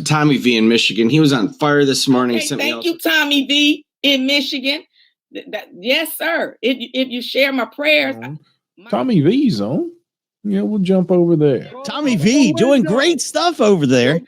Tommy V in Michigan. He was on fire this morning. Okay, thank you, Tommy V in Michigan. Yes, sir. If you share my prayers. Tommy V's on. Yeah, we'll jump over there. Tommy V doing great stuff over there.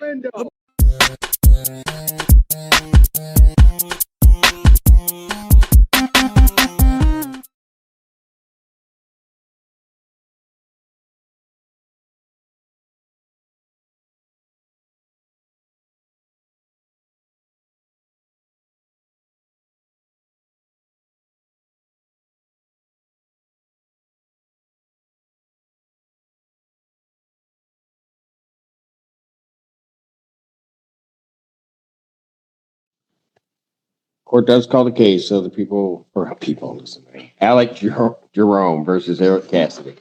Court does call the case so the people listen to me. Alec Jerome versus Eric Cassidy.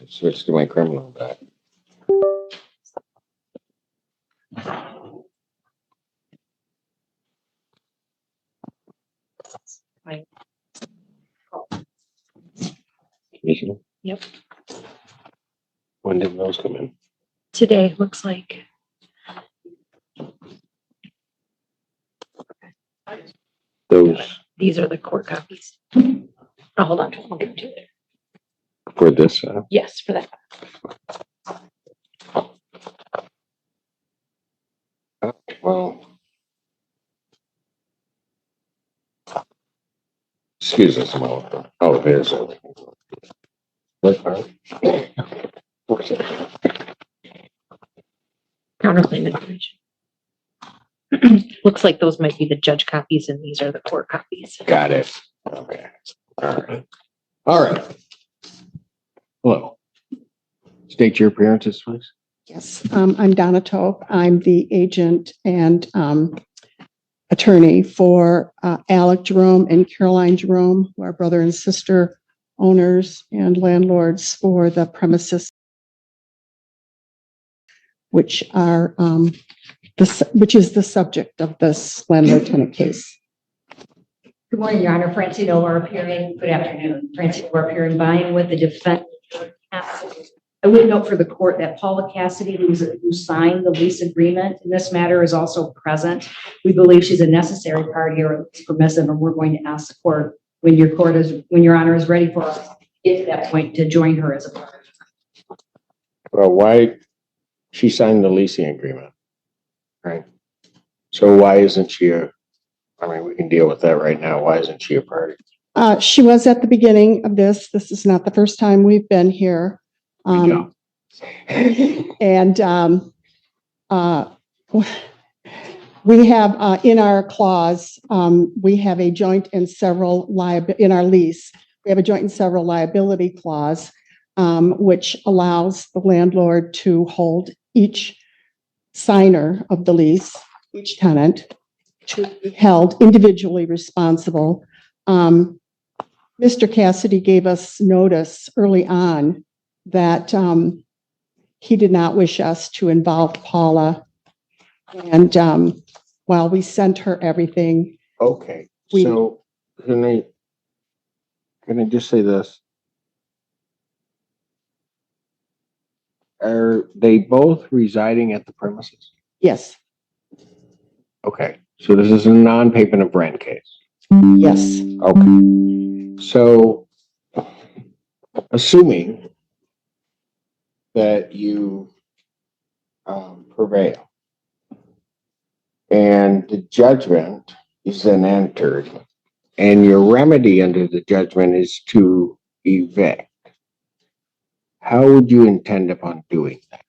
Switch to my criminal back. Yep. When did those come in? Today looks like. These are the court copies. Oh, hold on. I'll give it to you. For this? Yes, for that. Well, excuse us a moment. Oh, there's a. Counterclaim information. Looks like those might be the judge copies and these are the court copies. Got it. Okay. All right. Hello. State your appearances, please. Yes, I'm Donna Tope. I'm the agent and attorney for Alec Jerome and Caroline Jerome, who are brother and sister owners and landlords for the premises, which are which is the subject of this landlord-tenant case. Good morning, Your Honor. Francine Olar appearing. Good afternoon. Francine Olar appearing by and with the defendant. I would note for the court that Paula Cassidy, who signed the lease agreement in this matter, is also present. We believe she's a necessary party or it's permissive, and we're going to ask the court when your Honor is ready for us to get to that point to join her as a party. Well, why she signed the leasing agreement, right? So why isn't she we can deal with that right now. Why isn't she a party? She was at the beginning of this. This is not the first time we've been here. And we have in our clause, we have a joint and several liability in our lease. We have a joint and several liability clause, which allows the landlord to hold each signer of the lease, each tenant, to be held individually responsible. Mr. Cassidy gave us notice early on that he did not wish us to involve Paula. And while we sent her everything. Okay, so can I just say this? Are they both residing at the premises? Yes. Okay, so this is a non-payment of rent case. Yes. Okay, so assuming that you prevail and the judgment is then entered and your remedy under the judgment is to evict, how would you intend upon doing that?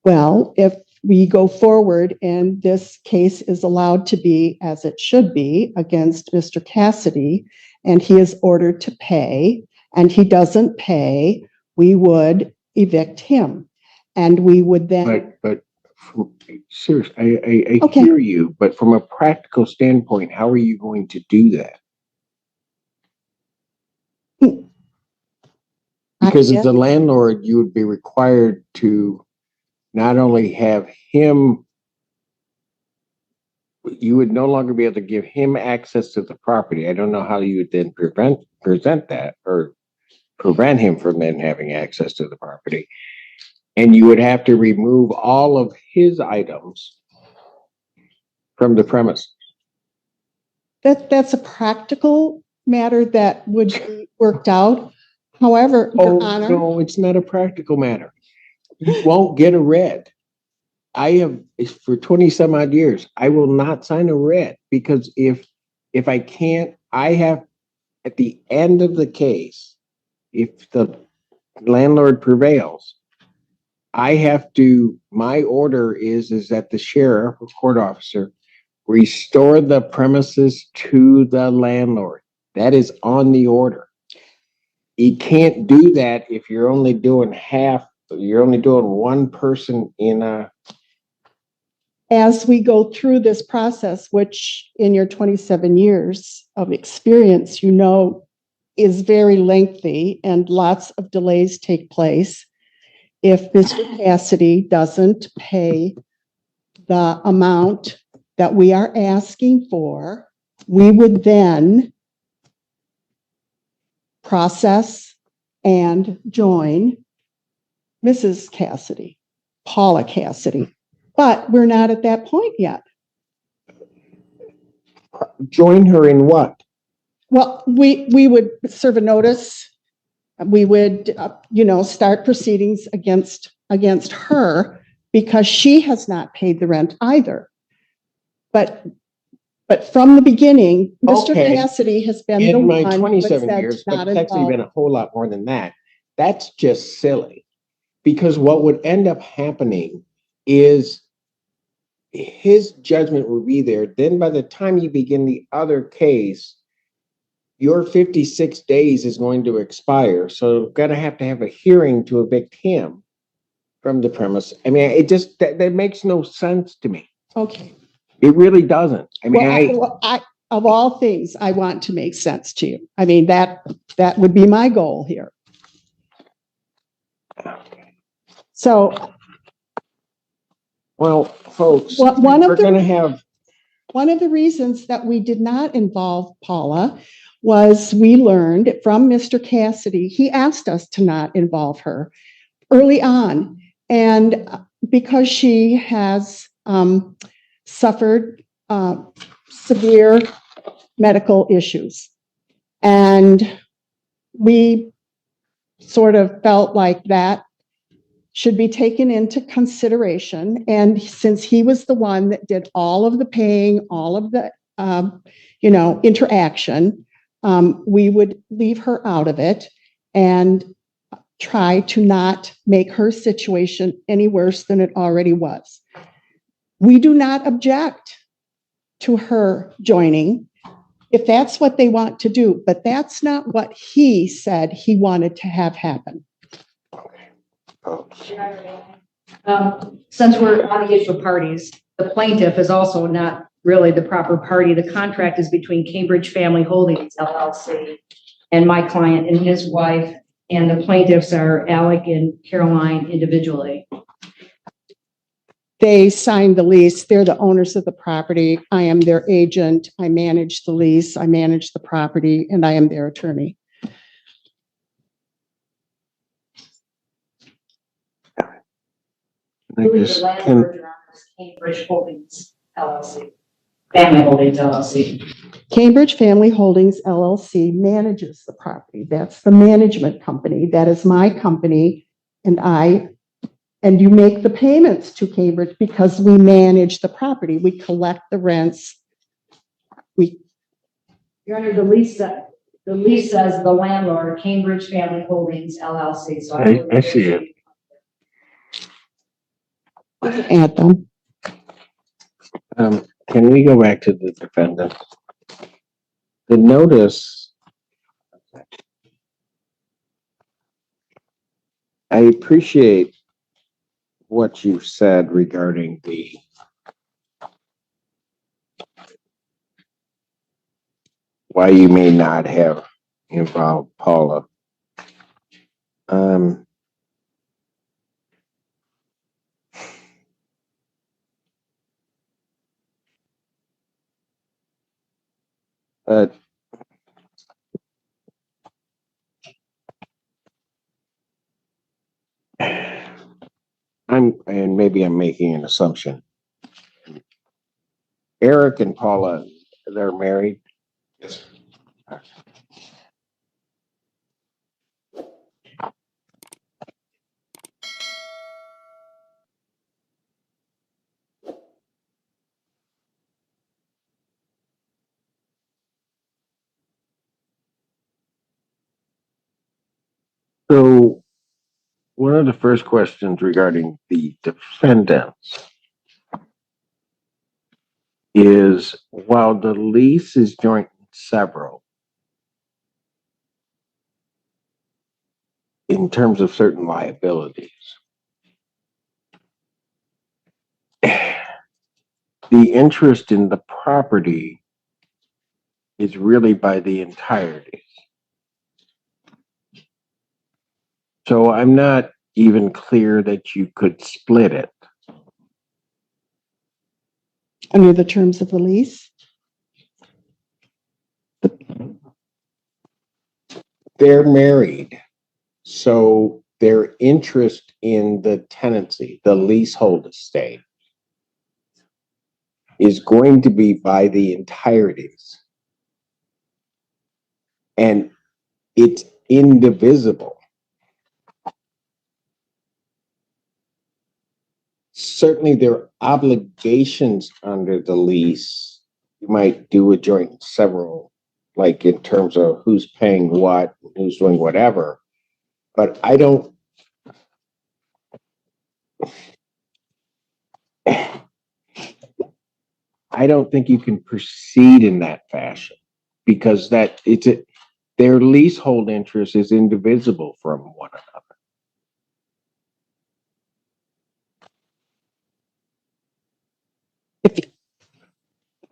Well, if we go forward and this case is allowed to be as it should be against Mr. Cassidy, and he is ordered to pay and he doesn't pay, we would evict him. And we would then. But seriously, I okay. Hear you, but from a practical standpoint, how are you going to do that? Because as a landlord, you would be required to not only have him, you would no longer be able to give him access to the property. I don't know how you would then present that or prevent him from then having access to the property. And you would have to remove all of his items from the premise. That's a practical matter that would be worked out. However, Your Oh, Honor, no, it's not a practical matter. You won't get a red. I have, for 20 some odd years, I will not sign a red because if I can't, I have, at the end of the case, if the landlord prevails, I have to, my order is that the sheriff or court officer restore the premises to the landlord. That is on the order. You can't do that if you're only doing you're only doing one person in a. as we go through this process, which in your 27 years of experience, you know, is very lengthy and lots of delays take place. If Mr. Cassidy doesn't pay the amount that we are asking for, we would then process and join Mrs. Cassidy, Paula Cassidy. But we're not at that point yet. Join her in what? Well, we would serve a notice. We would, start proceedings against her because she has not paid the rent either. But from the beginning, Mr. Okay. Cassidy has been the In my one who 27 said years, not but it's actually involved. been a whole lot more than that. That's just silly. Because what would end up happening is his judgment will be there. Then by the time you begin the other case, your 56 days is going to expire. So you're going to have a hearing to evict him from the premise. I mean, it just, that makes no sense to me. Okay. It really doesn't. I mean, I of all things, I want to make sense to you. I mean, that would be my goal here. So, well, folks, one we're of the going to have. One of the reasons that we did not involve Paula was we learned from Mr. Cassidy, he asked us to not involve her early on. And because she has suffered severe medical issues. And we sort of felt like that should be taken into consideration. And since he was the one that did all of the paying, all of the, interaction, we would leave her out of it and try to not make her situation any worse than it already was. We do not object to her joining if that's what they want to do, but that's not what he said he wanted to have happen. Since we're on the issue of parties, the plaintiff is also not really the proper party. The contract is between Cambridge Family Holdings LLC and my client and his wife, and the plaintiffs are Alec and Caroline individually. They signed the lease. They're the owners of the property. I am their agent. I manage the lease. I manage the property, and I am their attorney. The landlord is Cambridge Holdings LLC. Family Holdings LLC. Cambridge Family Holdings LLC manages the property. That's the management company. That is my company, and you make the payments to Cambridge because we manage the property. We collect the rents. Your Honor, the lease says the landlord, Cambridge Family Holdings LLC. So I see it. Add them. Can we go back to the defendant? The notice. I appreciate what you said regarding why you may not have involved Paula. But and maybe I'm making an assumption. Eric and Paula, they're married. Yes. So one of the first questions regarding the defendants is, while the lease is joint and several, in terms of certain liabilities, the interest in the property is really by the entirety. So I'm not even clear that you could split it. Under the terms of the lease. They're married, so their interest in the tenancy, the leasehold estate, is going to be by the entireties. And it's indivisible. Certainly there are obligations under the lease. You might do a joint and several, like in terms of who's paying what, who's doing whatever. But I don't think you can proceed in that fashion, because their leasehold interest is indivisible from one another.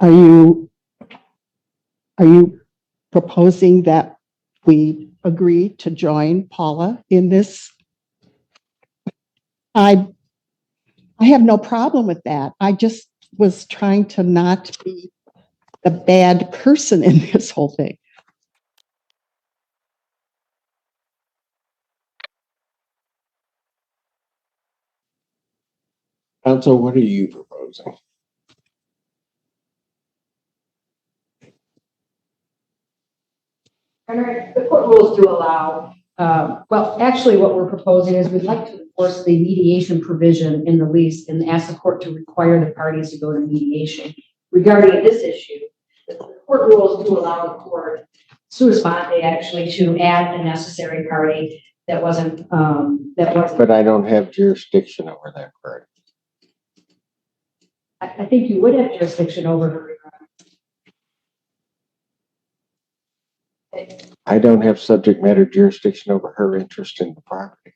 Are you proposing that we agree to join Paula in this? I have no problem with that. I just was trying to not be the bad person in this whole thing. Counsel, what are you proposing? The court rules do allow, well, actually what we're proposing is we'd like to enforce the mediation provision in the lease and ask the court to require the parties to go to mediation. Regarding this issue, the court rules do allow the court sua sponte actually to add the necessary party that wasn't. But I don't have jurisdiction over that party. I think you would have jurisdiction over her. I don't have subject matter jurisdiction over her interest in the property.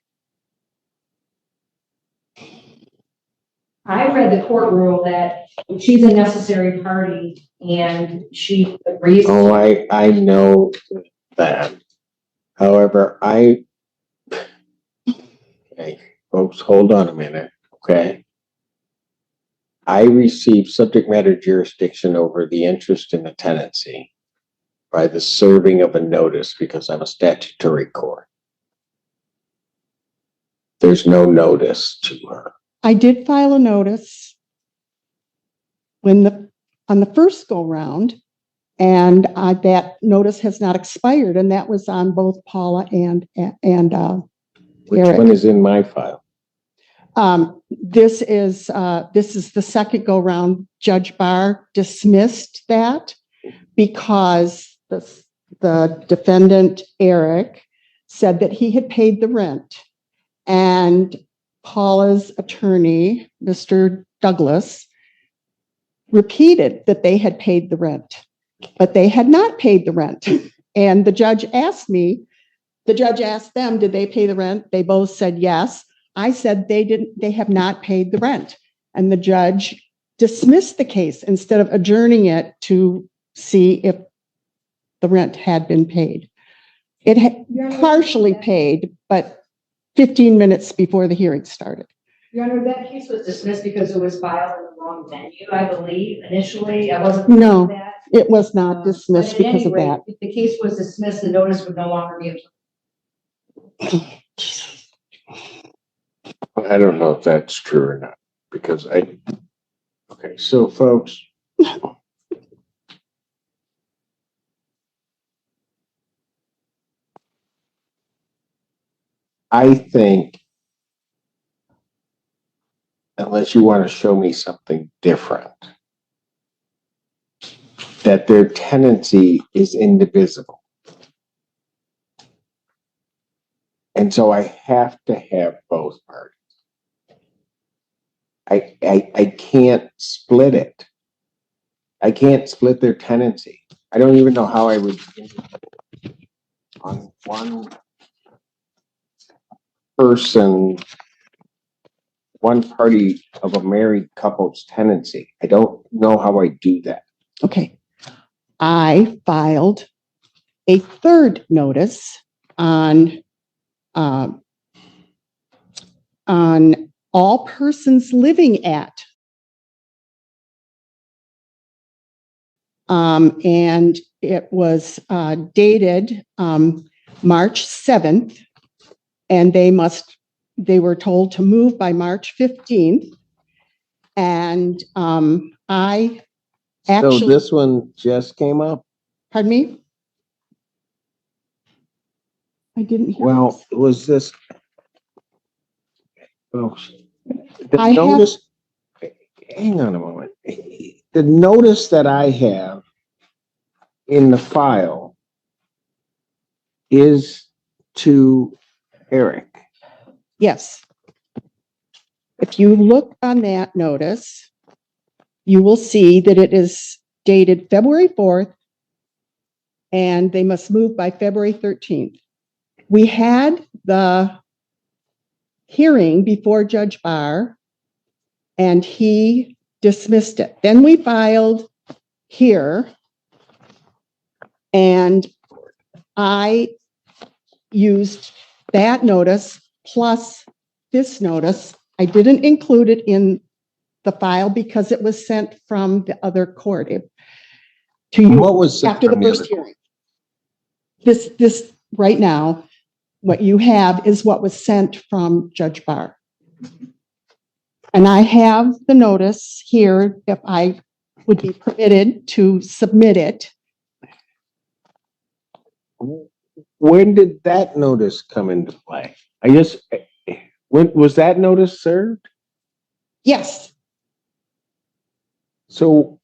I read the court rule that if she's a necessary party and she agrees. Oh, I know that. However, okay, folks, hold on a minute, okay? I receive subject matter jurisdiction over the interest in the tenancy by the serving of a notice, because I'm a statutory court. There's no notice to her. I did file a notice on the first go round, and that notice has not expired, and that was on both Paula and Which Eric. one is in my file? This is the second go round. Judge Barr dismissed that because the defendant, Eric, said that he had paid the rent, and Paula's attorney, Mr. Douglas, repeated that they had paid the rent, but they had not paid the rent. And the judge asked them, did they pay the rent? They both said yes. I said they have not paid the rent. And the judge dismissed the case instead of adjourning it to see if the rent had been paid. It had partially paid, but 15 minutes before the hearing started. Your Honor, that case was dismissed because it was filed in the wrong venue, I believe, initially. I wasn't. No, that. it was not dismissed But at because any of rate, that. if the case was dismissed, the notice would no longer be. I don't know if that's true or not, because okay, so folks. I think, unless you want to show me something different, that their tenancy is indivisible. And so I have to have both parties. I can't split it. I can't split their tenancy. I don't even know how I would on one person, one party of a married couple's tenancy. I don't know how I do that. Okay. I filed a third notice on all persons living at. And it was dated March 7th, and they were told to move by March 15th. And I So actually, this one just came up? pardon me? I didn't hear. Well, was this? Oh, the I have- notice, hang on a moment. The notice that I have in the file is to Eric. Yes. If you look on that notice, you will see that it is dated February 4th, and they must move by February 13th. We had the hearing before Judge Barr, and he dismissed it. Then we filed here, and I used that notice plus this notice. I didn't include it in the file because it was sent from the other court to you. What was sent after the from the first other hearing. This right now, what you have is what was sent from Judge Barr. And I have the notice here if I would be permitted to submit it. When did that notice come into play? When was that notice served? Yes, So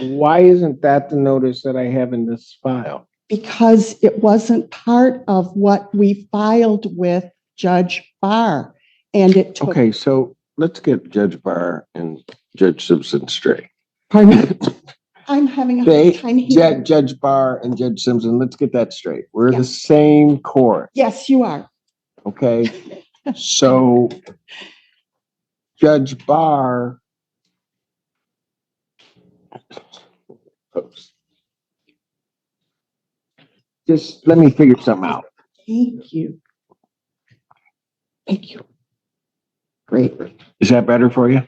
why isn't that the notice that I have in this file? because it wasn't part of what we filed with Judge Barr. And it took, Okay, so let's get Judge Barr and Judge Simpson straight. pardon me, I'm having a hard time here. Judge Barr and Judge Simpson, let's get that straight. We're Yeah. the same court, Yes, you are. okay? So Judge Barr, oops. Just let me figure something out. Thank you. Thank you. Great. Is that better for you?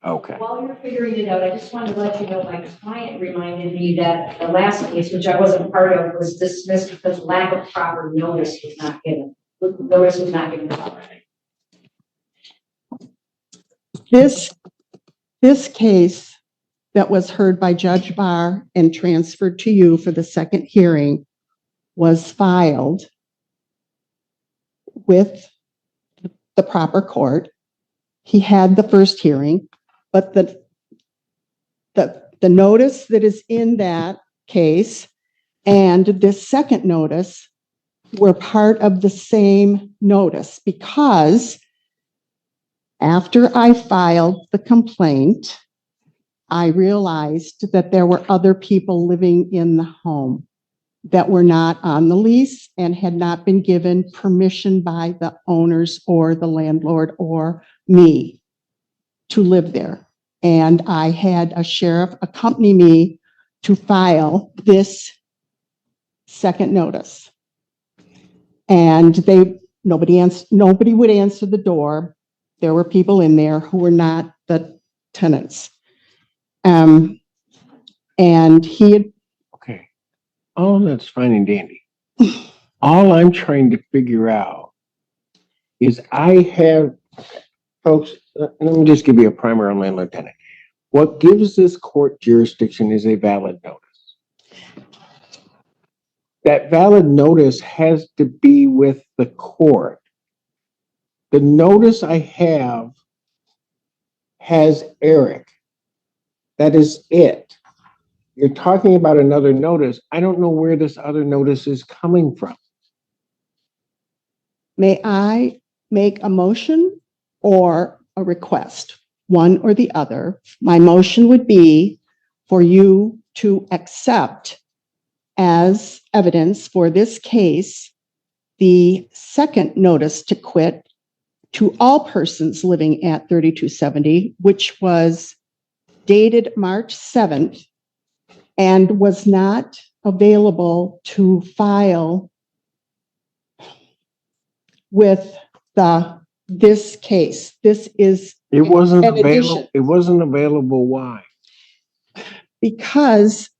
Okay. While you're figuring it out, I just wanted to let you know, my client reminded me that the last case, which I wasn't part of, was dismissed because lack of proper notice was not given. Notice was not given. This case that was heard by Judge Barr and transferred to you for the second hearing was filed with the proper court. He had the first hearing, but the notice that is in that case and this second notice were part of the same notice, because after I filed the complaint, I realized that there were other people living in the home that were not on the lease and had not been given permission by the owners or the landlord or me to live there. And I had a sheriff accompany me to file this second notice. And nobody would answer the door. There were people in there who were not the tenants. And he had, Okay. Oh, that's fine and dandy. All I'm trying to figure out is I have Folks, let me just give you a primer on landlord tenant. What gives this court jurisdiction is a valid notice. That valid notice has to be with the court. The notice I have has Eric. That is it. You're talking about another notice. I don't know where this other notice is coming from. May I make a motion or a request? One or the other. My motion would be for you to accept as evidence for this case the second notice to quit to all persons living at 3270, which was dated March 7th and was not available to file with this case. This is It wasn't an available. addition. It wasn't available. Why? Because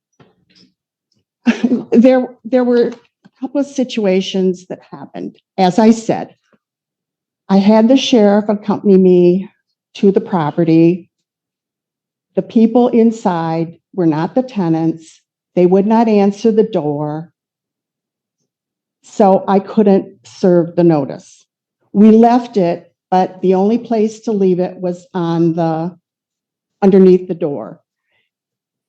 there were a couple of situations that happened. As I said, I had the sheriff accompany me to the property. The people inside were not the tenants. They would not answer the door. So I couldn't serve the notice. We left it, but the only place to leave it was underneath the door.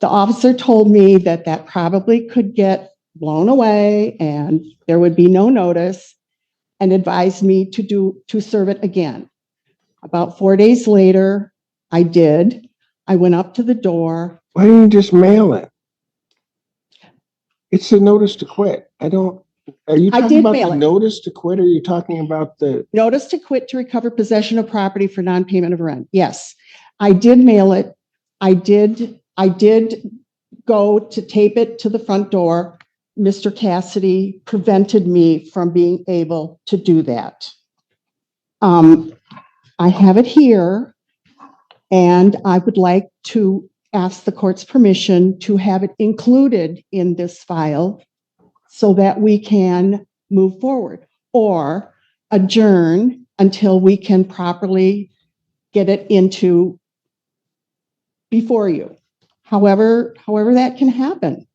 The officer told me that probably could get blown away and there would be no notice, and advised me to serve it again. About 4 days later, I did. I went up to the door. Why didn't you just mail it? It's a notice to quit. Are you I talking did about mail the it. notice to quit, or are you talking about the? Notice to quit to recover possession of property for non-payment of rent. Yes, I did mail it. I did go to tape it to the front door. Mr. Cassidy prevented me from being able to do that. I have it here, and I would like to ask the court's permission to have it included in this file so that we can move forward or adjourn until we can properly get it into before you. However that can happen.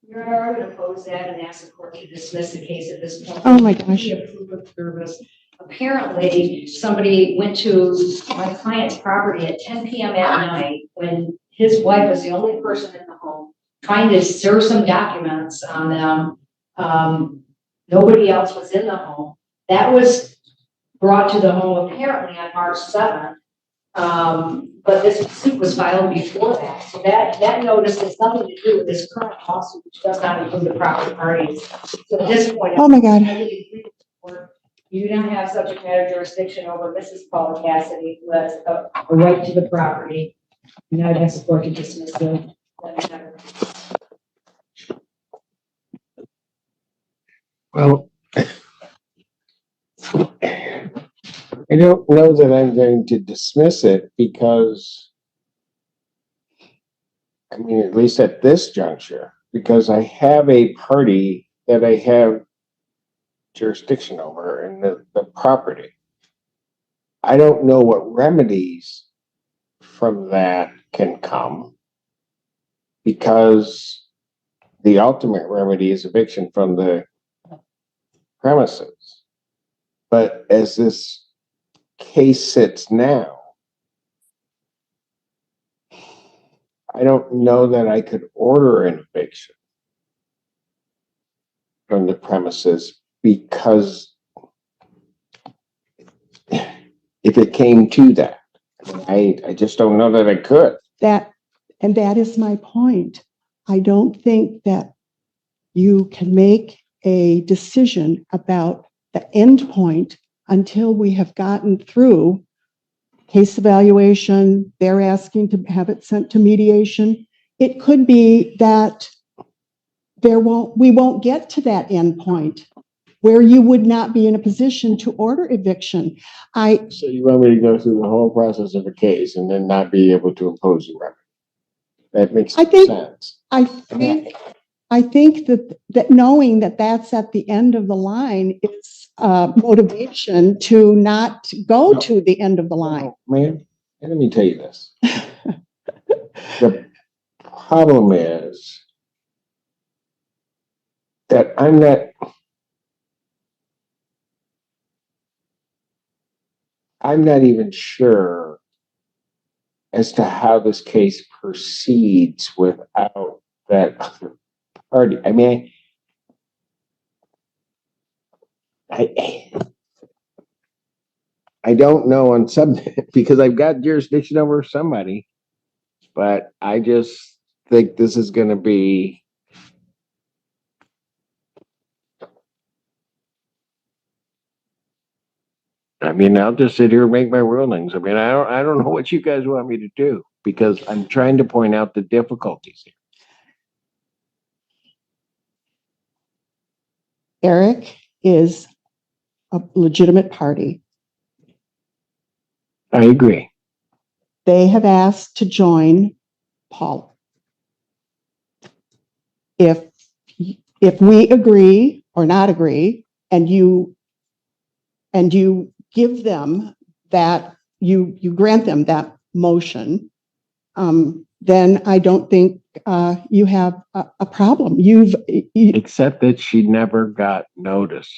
Your Honor, I would oppose that and ask the court to dismiss the case at this point. Oh my gosh. A proof of service. Apparently, somebody went to my client's property at 10 p.m. at night when his wife was the only person in the home, trying to serve some documents on them. Nobody else was in the home. That was brought to the home apparently on March 7th. But this suit was filed before that. So that notice has nothing to do with this current lawsuit, which does not include the proper parties. So at this point, Oh my God. I think agree with the court. You do not have subject matter jurisdiction over Mrs. Paula Cassidy, who has a right to the property. Now I'd ask the court to dismiss the matter. Well, I don't know that I'm going to dismiss it because, I mean, at least at this juncture, because I have a party that I have jurisdiction over in the property. I don't know what remedies from that can come because the ultimate remedy is eviction from the premises. But as this case sits now, I don't know that I could order an eviction from the premises because if it came to that, I just don't know that I could. That is my point. I don't think that you can make a decision about the end point until we have gotten through case evaluation. They're asking to have it sent to mediation. It could be that we won't get to that end point where you would not be in a position to order eviction. So you want me to go through the whole process of a case and then not be able to impose a remedy? That makes sense. I think I think that knowing that that's at the end of the line is motivation to not go No. to the end of the line. Man, let me tell you this. The problem is that I'm not even sure as to how this case proceeds without that other party. I mean, I don't know on some, because I've got jurisdiction over somebody, but I just think this is gonna be. I mean, I'll just sit here and make my rulings. I mean, I don't know what you guys want me to do, because I'm trying to point out the difficulties here. Eric is a legitimate party. I agree. They have asked to join Paul. If we agree or not agree, and you give them that, you grant them that motion, then I don't think you have a problem. Except that she never got notice.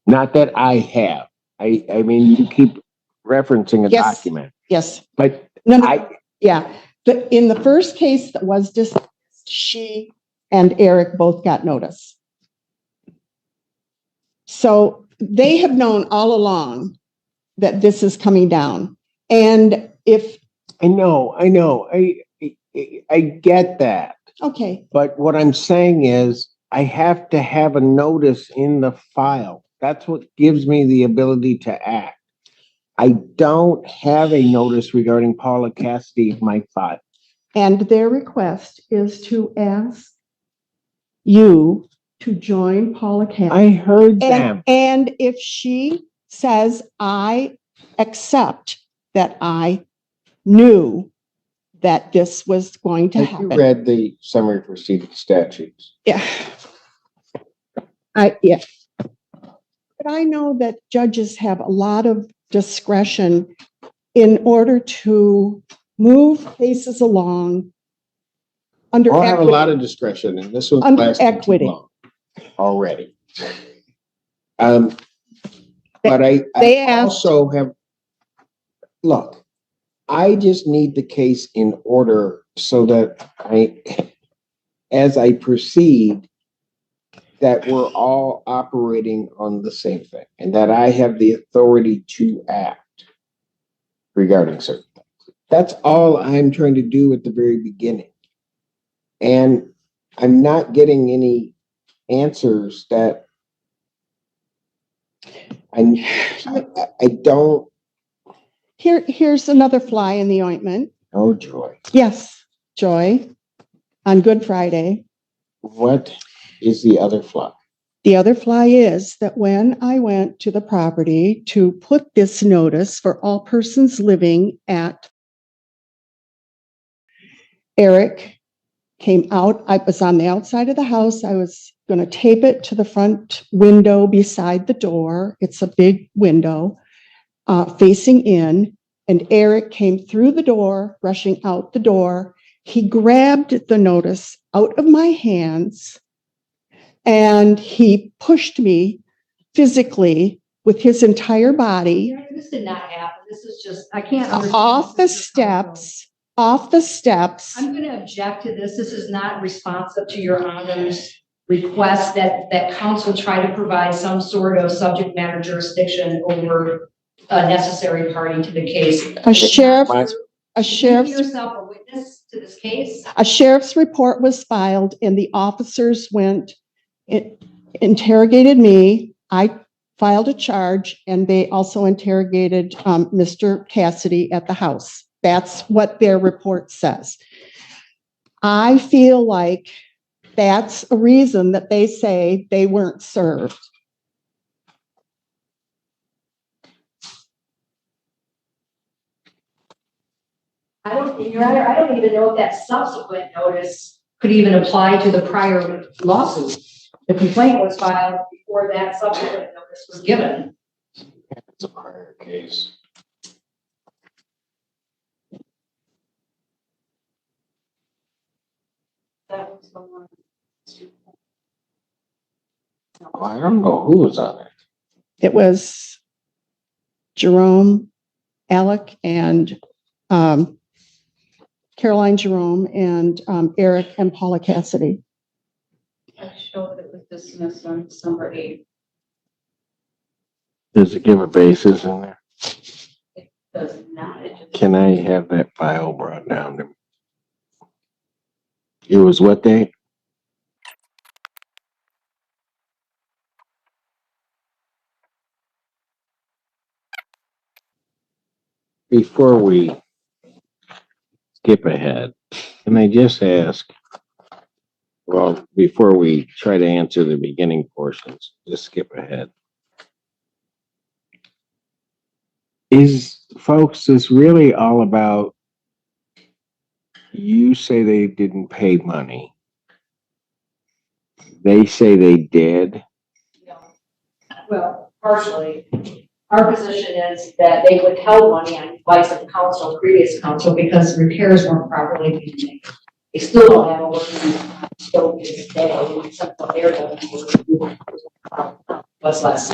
Not that I have. I mean, you keep referencing a Yes. document, Yes. but No, I, yeah. But in the first case that was discussed, she and Eric both got notice. So they have known all along that this is coming down. And if, I know, I get that. okay, But what I'm saying is, I have to have a notice in the file. That's what gives me the ability to act. I don't have a notice regarding Paula Cassidy in my file. and their request is to ask you to join Paula Cassidy. I heard them. And if she says, I accept that I knew that this was going to Have you happen. read the summary proceeding statutes? Yeah. Yeah. But I know that judges have a lot of discretion in order to move cases along under I'll have a equity. lot of discretion, and this one's Under lasting too equity. long already. But I They asked- also have, look, I just need the case in order so that as I proceed, that we're all operating on the same thing, and that I have the authority to act regarding certain things. That's all I'm trying to do at the very beginning. And I'm not getting any answers that I don't. Here's another fly in the ointment. Oh, joy. Yes, Joy, on Good Friday. What is the other fly? The other fly is that when I went to the property to put this notice for all persons living at, Eric came out. I was on the outside of the house. I was going to tape it to the front window beside the door. It's a big window facing in. And Eric came through the door, rushing out the door. He grabbed the notice out of my hands and he pushed me physically with his entire body This did not happen. This is just, I can't understand. off the steps. I'm going to object to this. This is not responsive to your Honor's request that counsel try to provide some sort of subject matter jurisdiction over a necessary party to the case. A sheriff's Yourself a witness to this case. A sheriff's report was filed and the officers interrogated me. I filed a charge and they also interrogated Mr. Cassidy at the house. That's what their report says. I feel like that's a reason that they say they weren't served. Your Honor, I don't even know if that subsequent notice could even apply to the prior lawsuit. The complaint was filed before that subsequent notice was given. It's a prior case. That was the one. Well, I don't know who was on it. It was Jerome, Alec, and Caroline Jerome, and Eric and Paula Cassidy. I showed it was dismissed on December 8th. Does it give a basis in there? It does not. It just Can I have that file brought down to me? It was what date? Before we skip ahead, can I just ask, well, before we try to answer the beginning portions, just skip ahead. Is, folks, this really all about, you say they didn't pay money. They say they did. Well, partially. Our position is that they withheld money on advice of counsel, previous counsel, because repairs weren't properly being made. They still don't have a working scope to this day, except for their was less.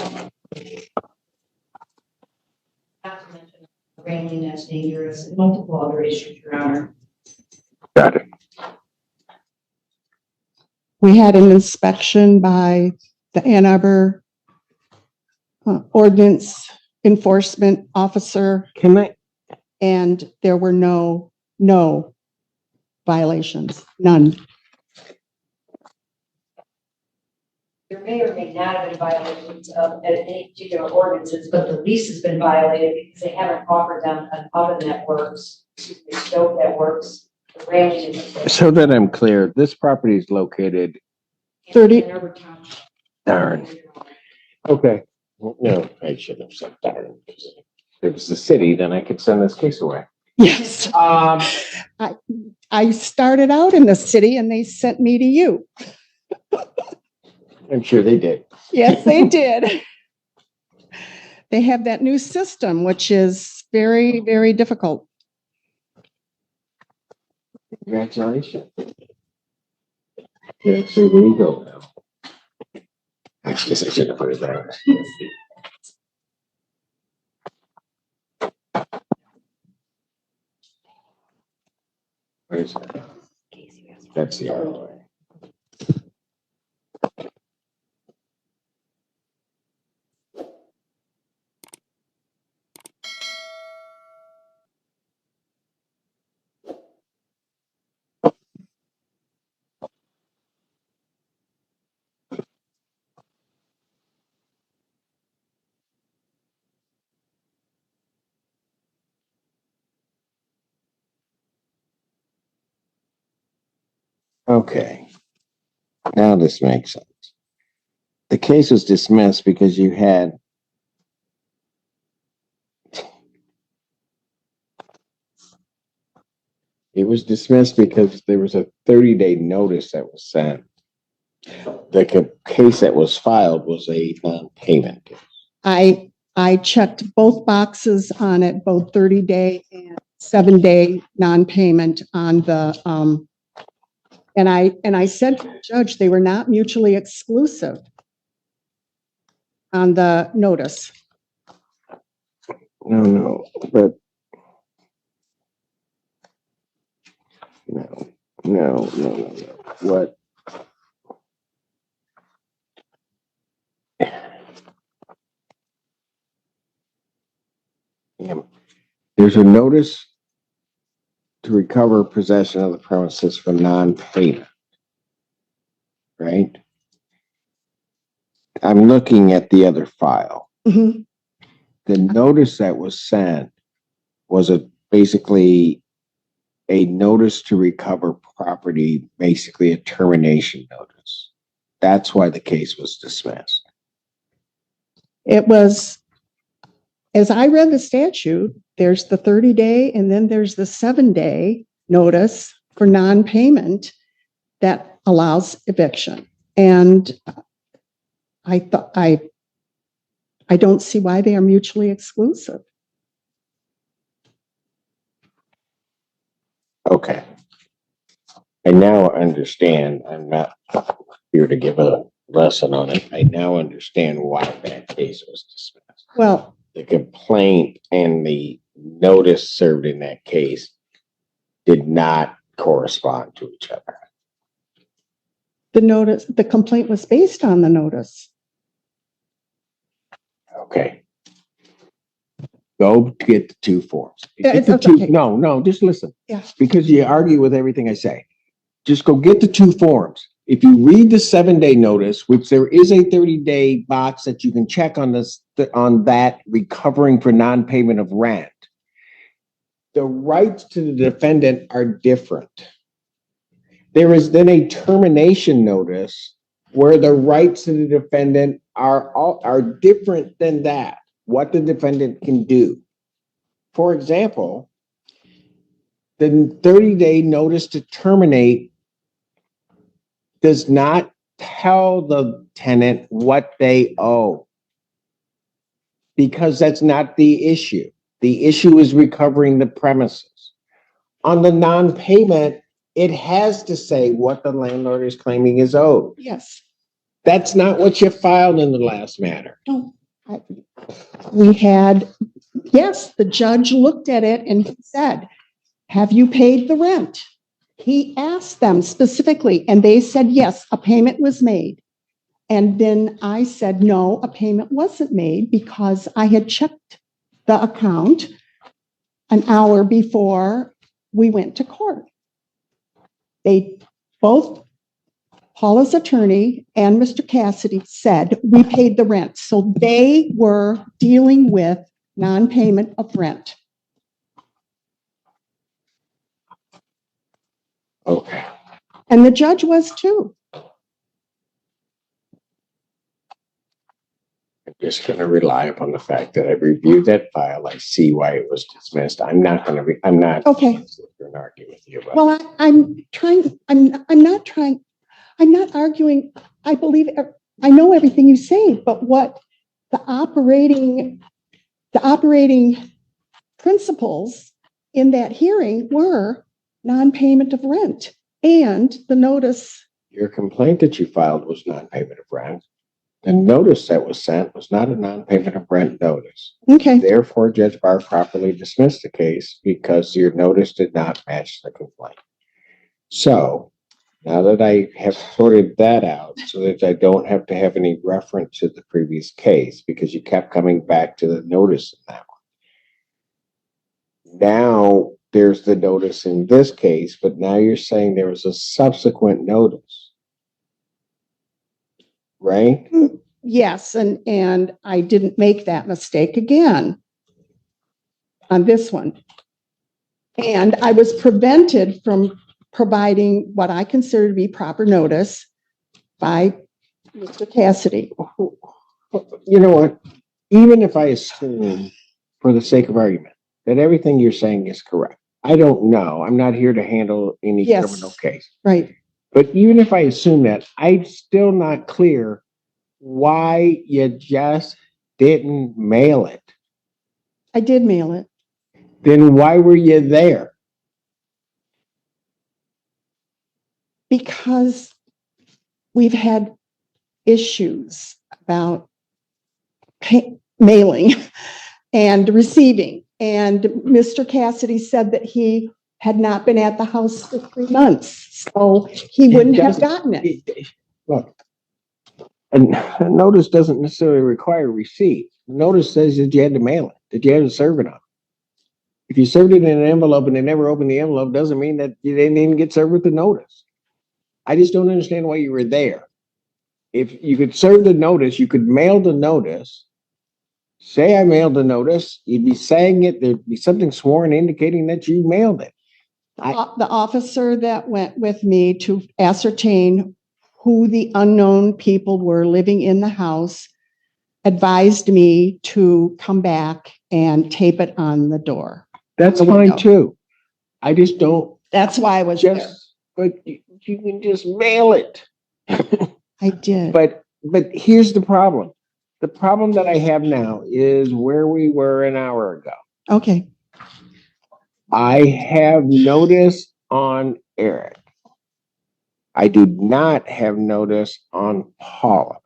Not to mention raining that's dangerous and multiple other issues, Your Honor. Got it. We had an inspection by the Ann Arbor ordinance enforcement officer, Can I, and there were no violations, none. There may or may not have been violations of any particular ordinances, but the lease has been violated because they haven't offered them an oven that works, a stove that works, the railing is. so that I'm clear, this property is located, 30 darn. Okay. No, I shouldn't have said darn. If it was the city, then I could send this case away. Yes, I started out in the city and they sent me to you. I'm sure they did. Yes, they did. They have that new system, which is very, very difficult. Congratulations. You're actually legal now. I guess I should have put it there. Where's that? That's the other way. Okay. Now this makes sense. The case was dismissed because you had it was dismissed because there was a 30-day notice that was sent. The case that was filed was a non-payment case. I checked both boxes on it, both 30-day and 7-day non-payment on the, and I said to the judge, they were not mutually exclusive on the notice. No, but no. What? There's a notice to recover possession of the premises for non-payment, right? I'm looking at the other file. Mhm. The notice that was sent was basically a notice to recover property, basically a termination notice. That's why the case was dismissed. It was, as I read the statute, there's the 30-day and then there's the 7-day notice for non-payment that allows eviction. And I thought, I don't see why they are mutually exclusive. Okay. I now understand. I'm not here to give a lesson on it. I now understand why that case was dismissed. Well, The complaint and the notice served in that case did not correspond to each other. the complaint was based on the notice. Okay. Go get the two forms. Yeah, Get the it's two, okay. no, just listen. Yeah. Because you argue with everything I say. Just go get the two forms. If you read the 7-day notice, which there is a 30-day box that you can check on this, on that recovering for non-payment of rent, the rights to the defendant are different. There is then a termination notice where the rights to the defendant are different than that, what the defendant can do. For example, the 30-day notice to terminate does not tell the tenant what they owe, because that's not the issue. The issue is recovering the premises. On the non-payment, it has to say what the landlord is claiming is owed. Yes. That's not what you filed in the last matter. No. We had, yes, the judge looked at it and he said, have you paid the rent? He asked them specifically, and they said, yes, a payment was made. And then I said, no, a payment wasn't made because I had checked the account an hour before we went to court. They both, Paula's attorney and Mr. Cassidy, said we paid the rent. So they were dealing with non-payment of rent. Okay. And the judge was too. I'm just going to rely upon the fact that I reviewed that file. I see why it was dismissed. I'm not going to I'm not Okay. going to argue with you about Well, I'm not arguing. I believe, I know everything you say, but what the operating principles in that hearing were non-payment of rent and the notice. your complaint that you filed was non-payment of rent. The notice that was sent was not a non-payment of rent notice. Okay. Therefore, Judge Barr properly dismissed the case because your notice did not match the complaint. So now that I have sorted that out so that I don't have to have any reference to the previous case because you kept coming back to the notice in that one. Now there's the notice in this case, but now you're saying there was a subsequent notice. Right? Yes, and I didn't make that mistake again on this one. And I was prevented from providing what I consider to be proper notice by Mr. Cassidy. You know what? Even if I assume, for the sake of argument, that everything you're saying is correct, I don't know. I'm not here to handle any Yes. criminal case. Right. But even if I assume that, I'm still not clear why you just didn't mail it. I did mail it. Then why were you there? Because we've had issues about mailing and receiving. And Mr. Cassidy said that he had not been at the house for 3 months, so he wouldn't have gotten it. Look, a notice doesn't necessarily require receipt. The notice says that you had to mail it, that you had to serve it on. If you served it in an envelope and they never opened the envelope, doesn't mean that you didn't even get served with the notice. I just don't understand why you were there. If you could serve the notice, you could mail the notice. Say I mailed the notice, you'd be saying it, there'd be something sworn indicating that you mailed it. The officer that went with me to ascertain who the unknown people were living in the house advised me to come back and tape it on the door. That's The window. fine too. I just don't That's why I was there. but you can just mail it. I did. But here's the problem. The problem that I have now is where we were an hour ago. Okay. I have notice on Eric. I do not have notice on Paula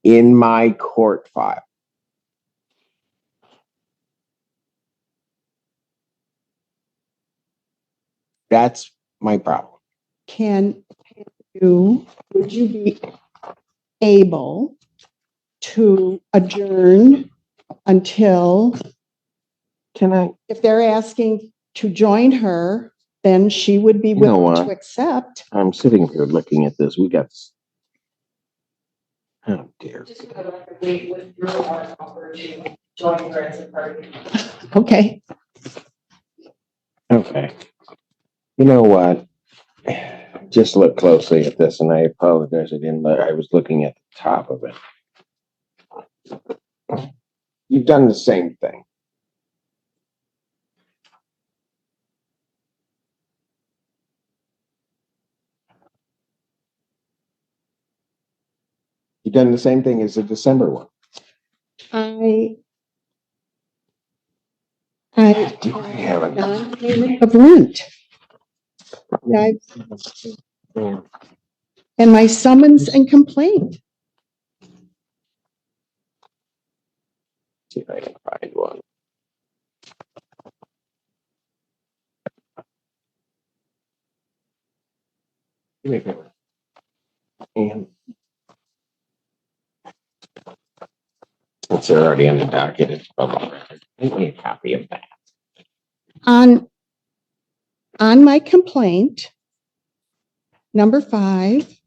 in my court file. That's my problem. Would you be able to adjourn until, if they're asking to join her, then she would be You know willing what? to accept. I'm sitting here looking at this. We got. Oh dear. We withdrew our offer to join her as a party. Okay. Okay. You know what? Just look closely at this, and I apologize. I was looking at the top of it. You've done the same thing. You've done the same thing as the December one. I Do I have a non-payment of rent. Yeah, and my summons and complaint. See if I can find one. Give me a paper. And since they're already on the docket, it's public record. Give me a copy of that. On my complaint, number 5,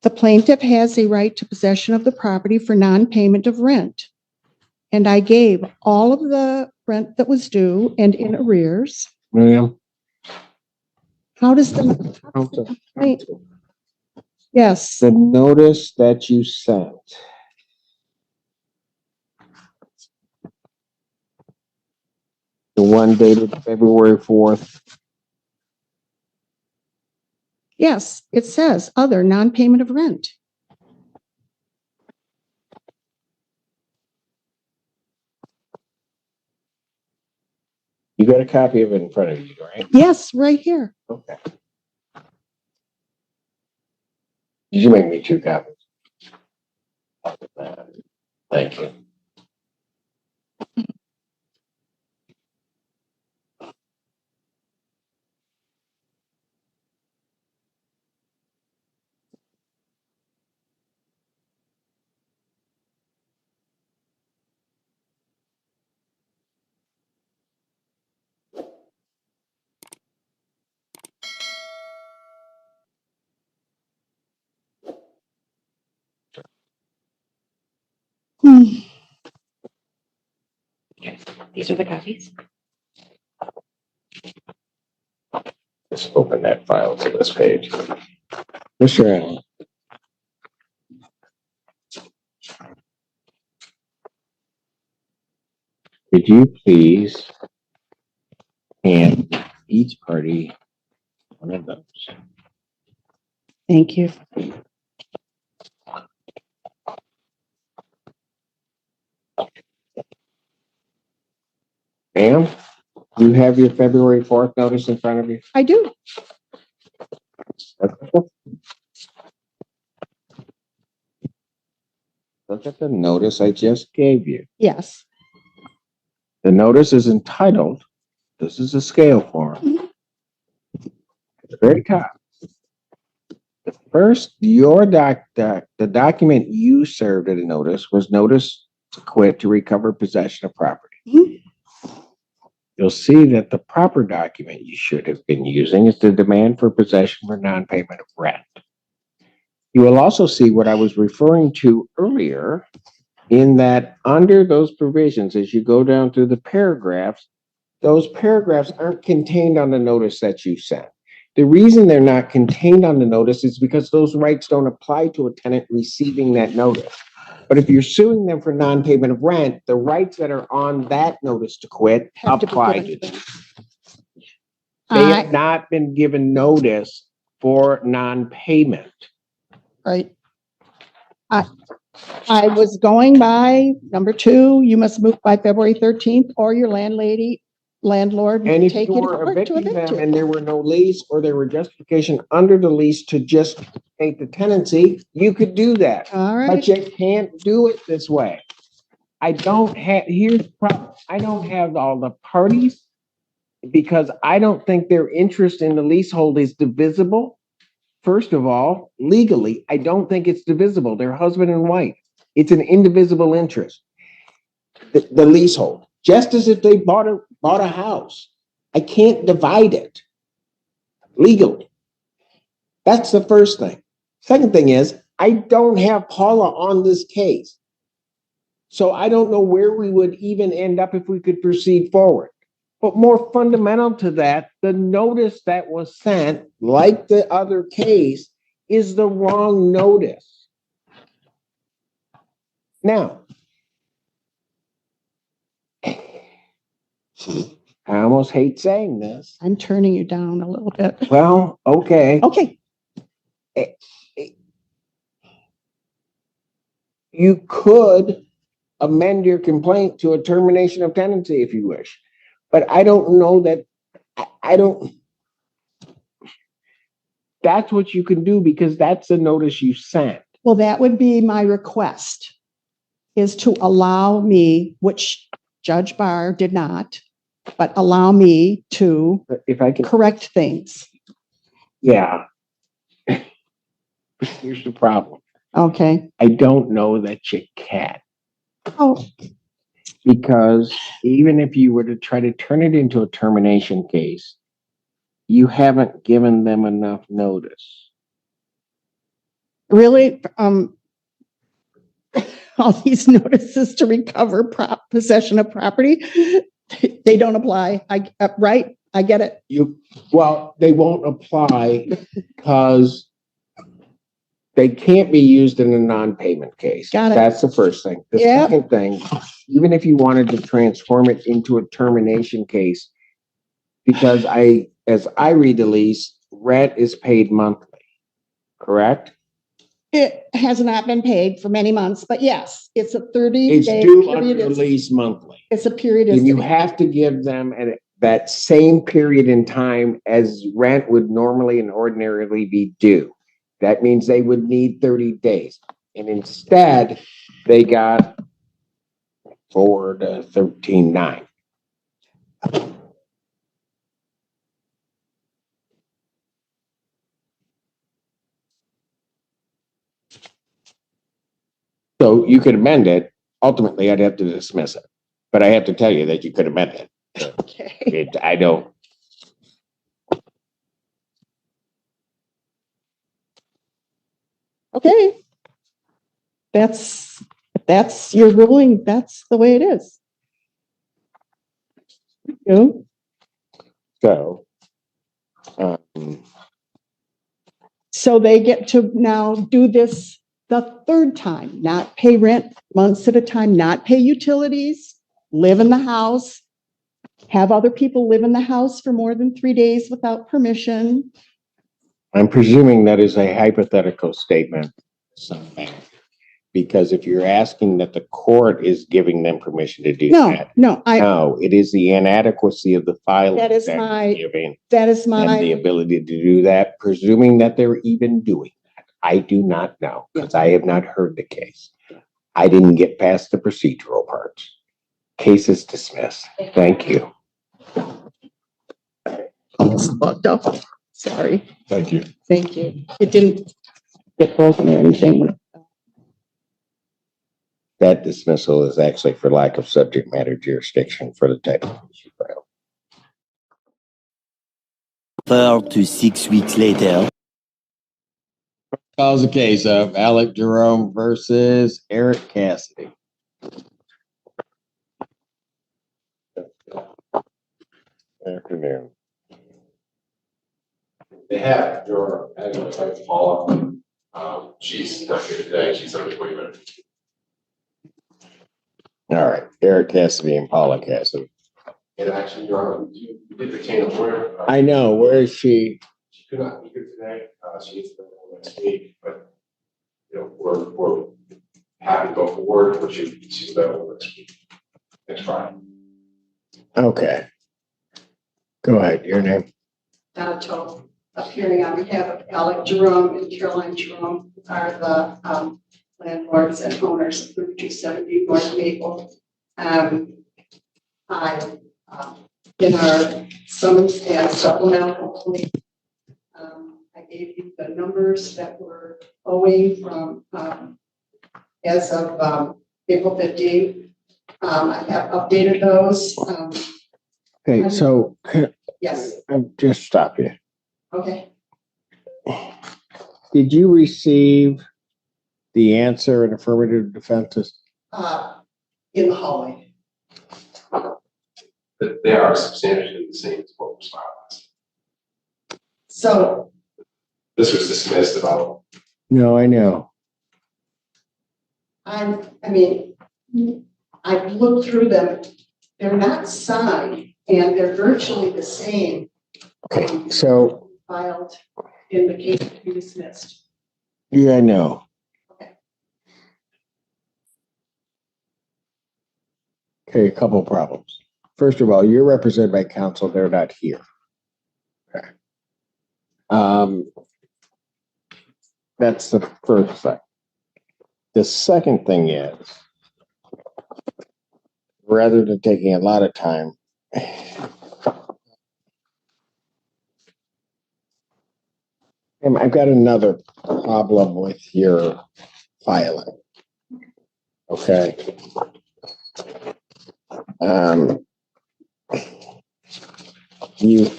the plaintiff has a right to possession of the property for non-payment of rent. And I gave all of the rent that was due and in arrears. Ma'am? How does the complaint? Yes, The notice that you sent. The one dated February 4th. yes, it says other non-payment of rent. You got a copy of it in front of you, right? Yes, right here. Okay. Did you make me 2 copies? Thank you. Hmm. These are the copies. Just open that file to this page. Mr. Allen. Could you please hand each party one of those? Thank you. Ma'am, you have your February 4th notice in front of you? I do. Look at the notice I just gave you. Yes. The notice is entitled, this is a scale form. At the very top. The first, the document you served in a notice was notice to quit to recover possession of property. Mhm. You'll see that the proper document you should have been using is the demand for possession for non-payment of rent. You will also see what I was referring to earlier in that under those provisions, as you go down through the paragraphs, those paragraphs aren't contained on the notice that you sent. The reason they're not contained on the notice is because those rights don't apply to a tenant receiving that notice. But if you're suing them for non-payment of rent, the rights that are on that notice to quit Have to be apply given to to them. them. They have not been given notice for non-payment. Right. I was going by number 2, you must move by February 13th, or your landlord And may if take you you to were court to evicting evict them you. and there were no lease or there were justification under the lease to just take the tenancy, you could do that. All But right. you can't do it this way. Here's the problem. I don't have all the parties because I don't think their interest in the leasehold is divisible. First of all, legally, I don't think it's divisible. They're husband and wife. It's an indivisible interest. The leasehold, just as if they bought a house. I can't divide it legally. That's the first thing. Second thing is, I don't have Paula on this case. So I don't know where we would even end up if we could proceed forward. But more fundamental to that, the notice that was sent, like the other case, is the wrong notice. Now, I almost hate saying this. I'm turning you down a little bit. Well, okay. Okay. You could amend your complaint to a termination of tenancy if you wish. But I don't know that, I don't, that's what you can do because that's the notice you sent. Well, that would be my request, is to allow me, which Judge Barr did not, but allow me to If I can, correct things. yeah. Here's the problem. Okay. I don't know that you can. Oh, Because even if you were to try to turn it into a termination case, you haven't given them enough notice. really? All these notices to recover possession of property, they don't apply. Right? I get it. Well, they won't apply because they can't be used in a non-payment case. Got it. That's the first thing. The Yeah. second thing, even if you wanted to transform it into a termination case, because as I read the lease, rent is paid monthly, correct? It has not been paid for many months, but yes, it's a 30-day It's due under period. the lease monthly. It's a period. And you have to give them that same period in time as rent would normally and ordinarily be due. That means they would need 30 days. And instead, they got 4 to 13.9. So you could amend it. Ultimately, I'd have to dismiss it. But I have to tell you that you could amend it. Okay. I don't. Okay. That's your ruling. That's the way it is. You know? So, So they get to now do this the third time, not pay rent months at a time, not pay utilities, live in the house, have other people live in the house for more than 3 days without permission. I'm presuming that is a hypothetical statement. Because if you're asking that the court is giving them permission to do that. No, No, it is the inadequacy of the filing. That is my And the ability to do that, presuming that they're even doing that. I do not know, because I have not heard the case. I didn't get past the procedural parts. Case is dismissed. Thank you. almost bugged up. Sorry. Thank you. Thank you. It didn't get broken or anything. That dismissal is actually for lack of subject matter jurisdiction for the type of issue filed. 4 to 6 weeks later. Calls the case of Alec Jerome versus Eric Cassidy. Afternoon. They have your, I don't know, Paula. She's not here today. She's on the appointment. Eric Cassidy and Paula Cassidy. And actually, Your Honor, you did retain a lawyer. I know, where is she? She could not be here today. She is available next week, but we're happy to go forward, but she's available next Friday. Okay. Go ahead, your name. Donato, appearing on behalf of Alec Jerome and Caroline Jerome, who are the landlords and owners of 3270 North Maple. In our summons and supplemental complaint, I gave you the numbers that were owing from as of April 15th. I have updated those. Okay, so Yes. I'll just stop you. Okay. Did you receive the answer in affirmative defenses? In the hallway. They are substantially the same as what was filed. So This was dismissed about. No, I know. I mean, I've looked through them. They're not signed and they're virtually the same. Okay, so Filed in the case to be dismissed. yeah, I know. Okay. Okay, a couple problems. First of all, you're represented by counsel, they're not here. Okay. That's the first thing. The second thing is, rather than taking a lot of time, I've got another problem with your filing. Okay. You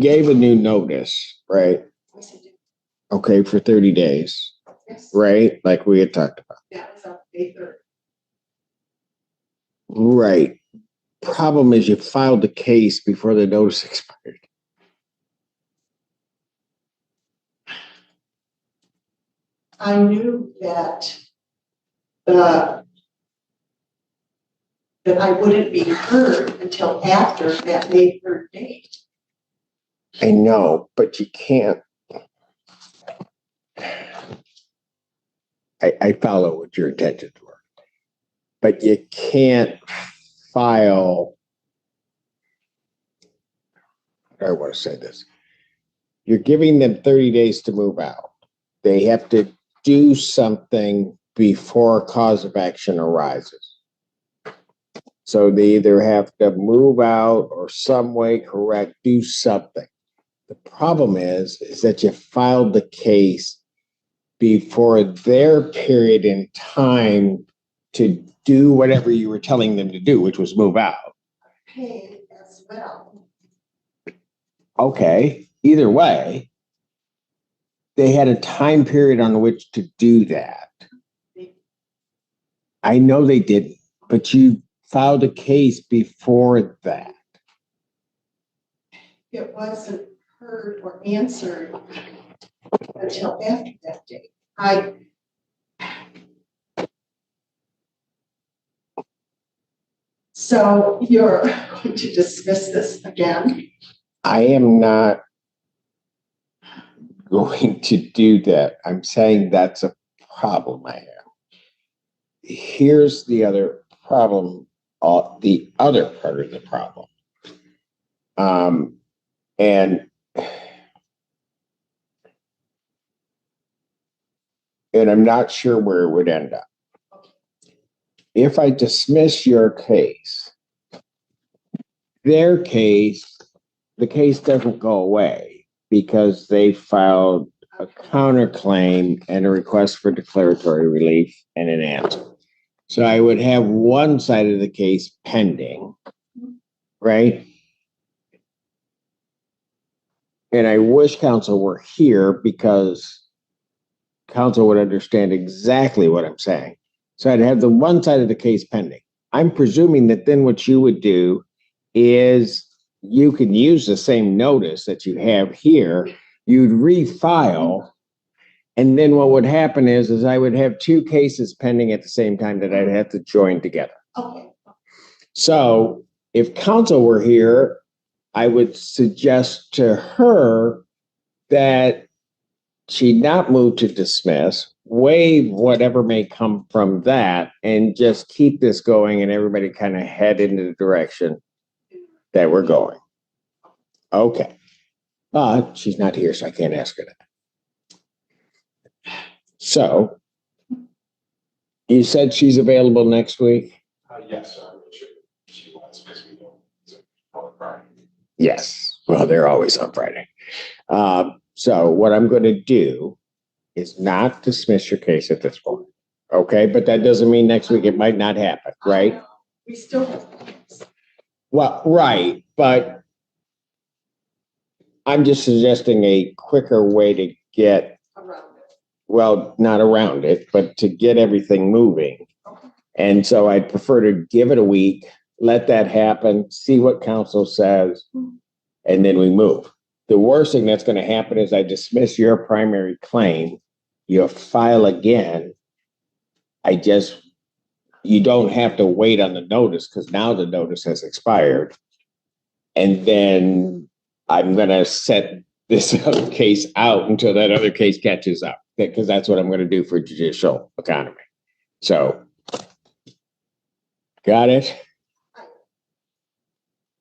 gave a new notice, right? Okay, for 30 days, Yes. right? Like we had talked about. That was up May 3rd. Right. Problem is you filed the case before the notice expired. I knew that that I wouldn't be heard until after that May 3rd date. I know, but you can't. I follow what your intentions were, but you can't file. I want to say this. You're giving them 30 days to move out. They have to do something before a cause of action arises. So they either have to move out or some way do something. The problem is that you filed the case before their period in time to do whatever you were telling them to do, which was move out. Paid as well. Okay, either way, they had a time period on which to do that. I know they didn't, but you filed a case before that. It wasn't heard or answered until after that date. So you're going to dismiss this again? I am not going to do that. I'm saying that's a problem I have. Here's the other problem, the other part of the problem. And I'm not sure where it would end up. If I dismiss your case, their case, the case doesn't go away because they filed a counterclaim and a request for declaratory relief and an answer. So I would have one side of the case pending, right? And I wish counsel were here because counsel would understand exactly what I'm saying. So I'd have the one side of the case pending. I'm presuming that then what you would do is you can use the same notice that you have here. You'd refile And then what would happen is I would have two cases pending at the same time that I'd have to join together. Okay. So if counsel were here, I would suggest to her that she not move to dismiss, waive whatever may come from that, and just keep this going and everybody kind of head into the direction that we're going. Okay. But she's not here, so I can't ask her that. So you said she's available next week? Yes, sir. She was, because we don't, it's on Friday. Yes. Well, they're always on Friday. So what I'm going to do is not dismiss your case at this point. Okay, but that doesn't mean next week it might not happen, right? We still have. Well, right, but I'm just suggesting a quicker way to get, well, not around it, but to get everything moving. And so I'd prefer to give it a week, let that happen, see what counsel says, and then we move. The worst thing that's going to happen is I dismiss your primary claim, you file again. You don't have to wait on the notice because now the notice has expired. And then I'm going to set this other case out until that other case catches up, because that's what I'm going to do for judicial economy. So, got it?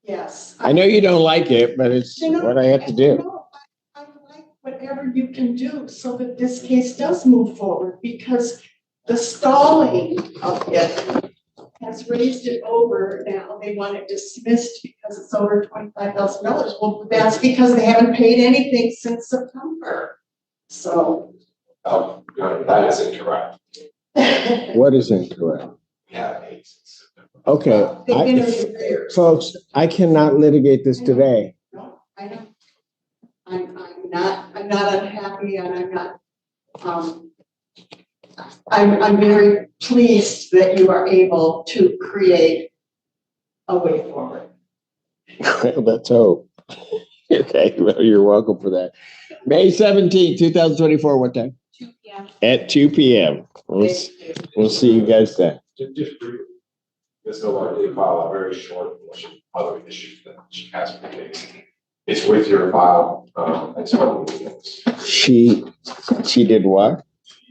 Yes. I know you don't like it, but it's what I have to do. No, I like whatever you can do so that this case does move forward, because the stalling of it has raised it over now. They want it dismissed because it's over $25,000. Well, that's because they haven't paid anything since September. So. No, that is incorrect. What is incorrect? Yeah. Okay, folks, I cannot litigate this today. No, I know. I'm not unhappy, and I'm not, I'm very pleased that you are able to create a way forward. Well, let's hope. Okay, well, you're welcome for that. May 17th, 2024, what time? 2 p.m. At 2 p.m. We'll see you guys then. Just briefly, Ms. Miller did file a very short list of other issues that she has for the case. It's with your file. She did what?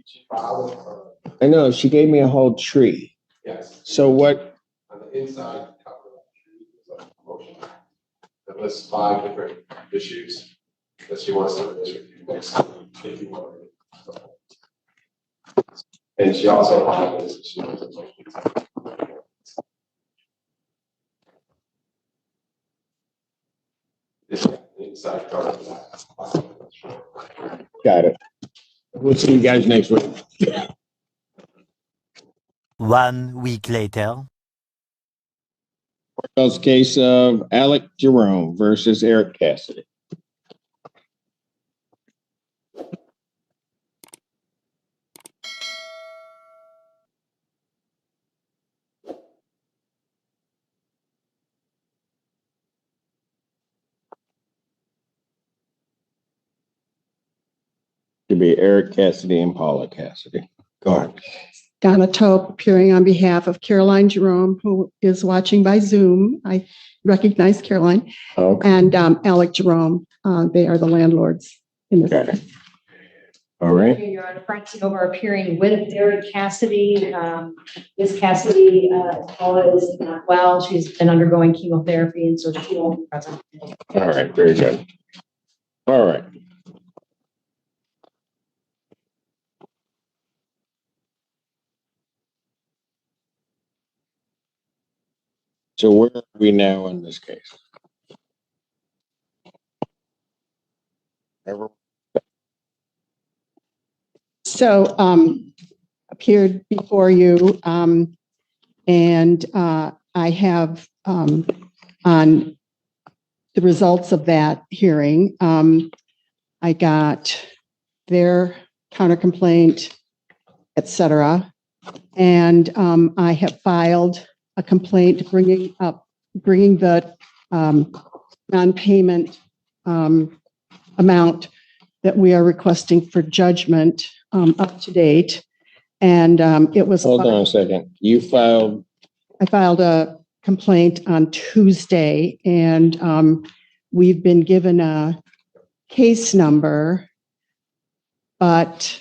She filed. I know, she gave me a whole tree. Yes. So what? On the inside cover of the tree is a motion that lists 5 different issues that she wants to raise with you next week, if you want. And she also filed this issue. This inside cover of that. Got it. We'll see you guys next week. 1 week later. Courthouse case of Alec Jerome versus Eric Cassidy. To be Eric Cassidy and Paula Cassidy. Go ahead. Donna Tope, appearing on behalf of Caroline Jerome, who is watching by Zoom. I recognize Caroline. Okay. And Alec Jerome. They are the landlords in this. Got it. All right. Your Honor, Francine over appearing with Derek Cassidy. Ms. Cassidy, Paula is not well. She's been undergoing chemotherapy, and so she won't be present. All right. Very good. All right. So where are we now in this case? So appeared before you, and I have on the results of that hearing. I got their counter complaint, etc., and I have filed a complaint bringing the non-payment amount that we are requesting for judgment up to date. And it was. Hold on a second. I filed a complaint on Tuesday, and we've been given a case number, but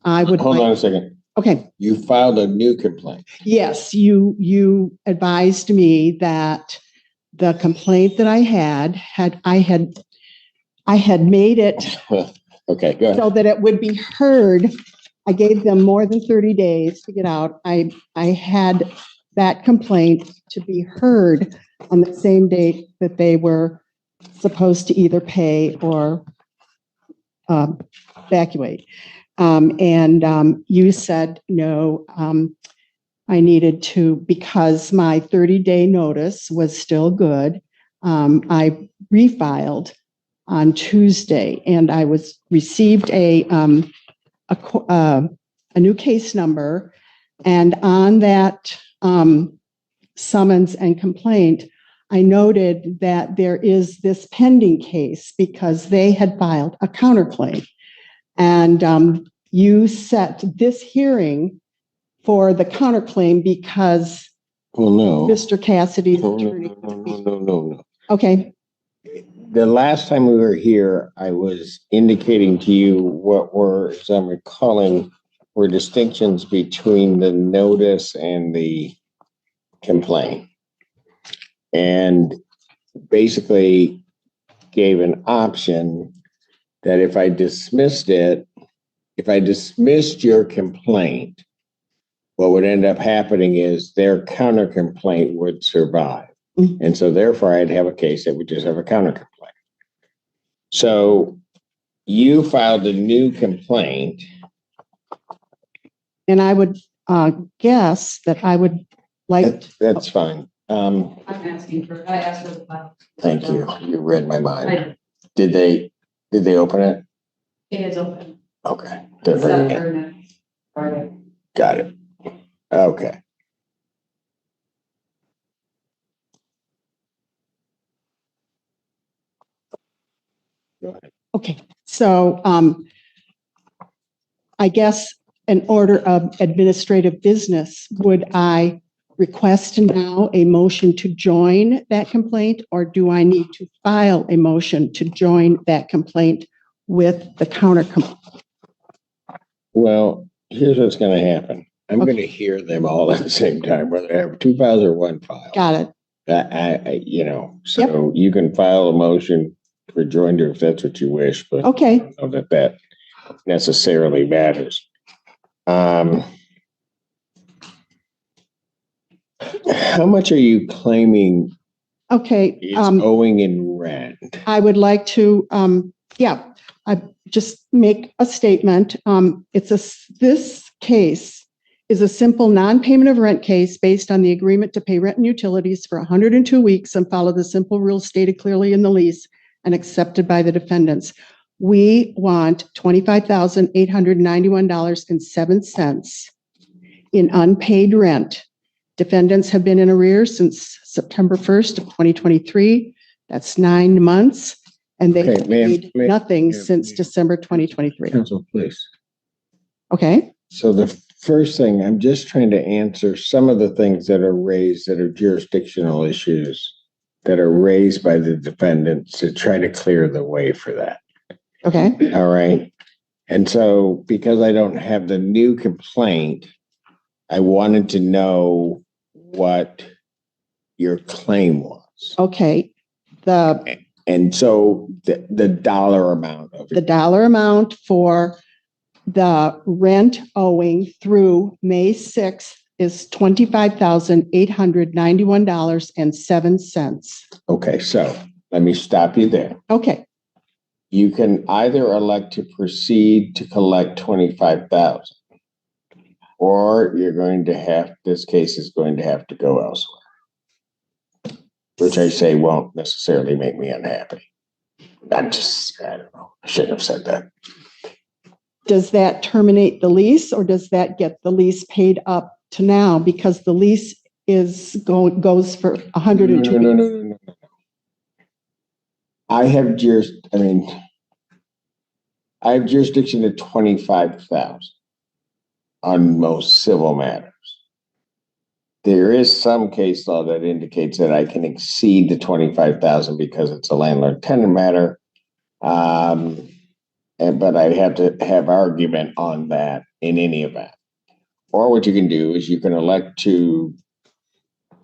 I would. Hold on a second. Okay. You filed a new complaint. Yes, you advised me that the complaint that I had made it Okay, go ahead. so that it would be heard. I gave them more than 30 days to get out. I had that complaint to be heard on the same date that they were supposed to either pay or evacuate. And you said, no, I needed to, because my 30-day notice was still good. I refiled on Tuesday, and I received a new case number, and on that summons and complaint, I noted that there is this pending case because they had filed a counterclaim. And you set this hearing for the counterclaim because Mr. Cassidy's attorney. No. Okay. The last time we were here, I was indicating to you what were, as I'm recalling, were distinctions between the notice and the complaint. And basically gave an option that if I dismissed your complaint, what would end up happening is their counter complaint would survive. Mhm. And so therefore I'd have a case that would just have a counter complaint. So you filed a new complaint. And I would guess that I would like. That's fine. I'm asking for, I asked for the file. Thank you. You read my mind. I- Did they open it? It is open. Okay. They're bringing it. Except for next Friday. Got it. Okay. Go ahead. Okay, so I guess an order of administrative business, would I request now a motion to join that complaint, or do I need to file a motion to join that complaint with the counter complaint? Well, here's what's going to happen. I'm Okay. going to hear them all at the same time, whether I have two files or one file. Got it. So you can file a motion for joinder if that's what you wish, but Okay. I don't know that necessarily matters. How much are you claiming Okay. is owing in rent? I would like to, I just make a statement. This case is a simple non-payment of rent case based on the agreement to pay rent and utilities for 102 weeks and follow the simple rules stated clearly in the lease and accepted by the defendants. We want $25,891.07 in unpaid rent. Defendants have been in arrears since September 1st of 2023. That's 9 months. And they have paid nothing since December 2023. Counsel, please. Okay. So the first thing, I'm just trying to answer some of the things that are raised that are jurisdictional issues that are raised by the defendants to try to clear the way for that. Okay. All right. And so because I don't have the new complaint, I wanted to know what your claim was. Okay. And so the dollar amount of The it. dollar amount for the rent owing through May 6th is $25,891.07. Okay, so let me stop you there. Okay. You can either elect to proceed to collect 25,000, or this case is going to have to go elsewhere, which I say won't necessarily make me unhappy. I don't know. I shouldn't have said that. Does that terminate the lease, or does that get the lease paid up to now? Because the lease goes for 102 No. weeks. I mean, I have jurisdiction at 25,000 on most civil matters. There is some case law that indicates that I can exceed the 25,000 because it's a landlord tenant matter. But I have to have argument on that in any event. Or what you can do is you can elect to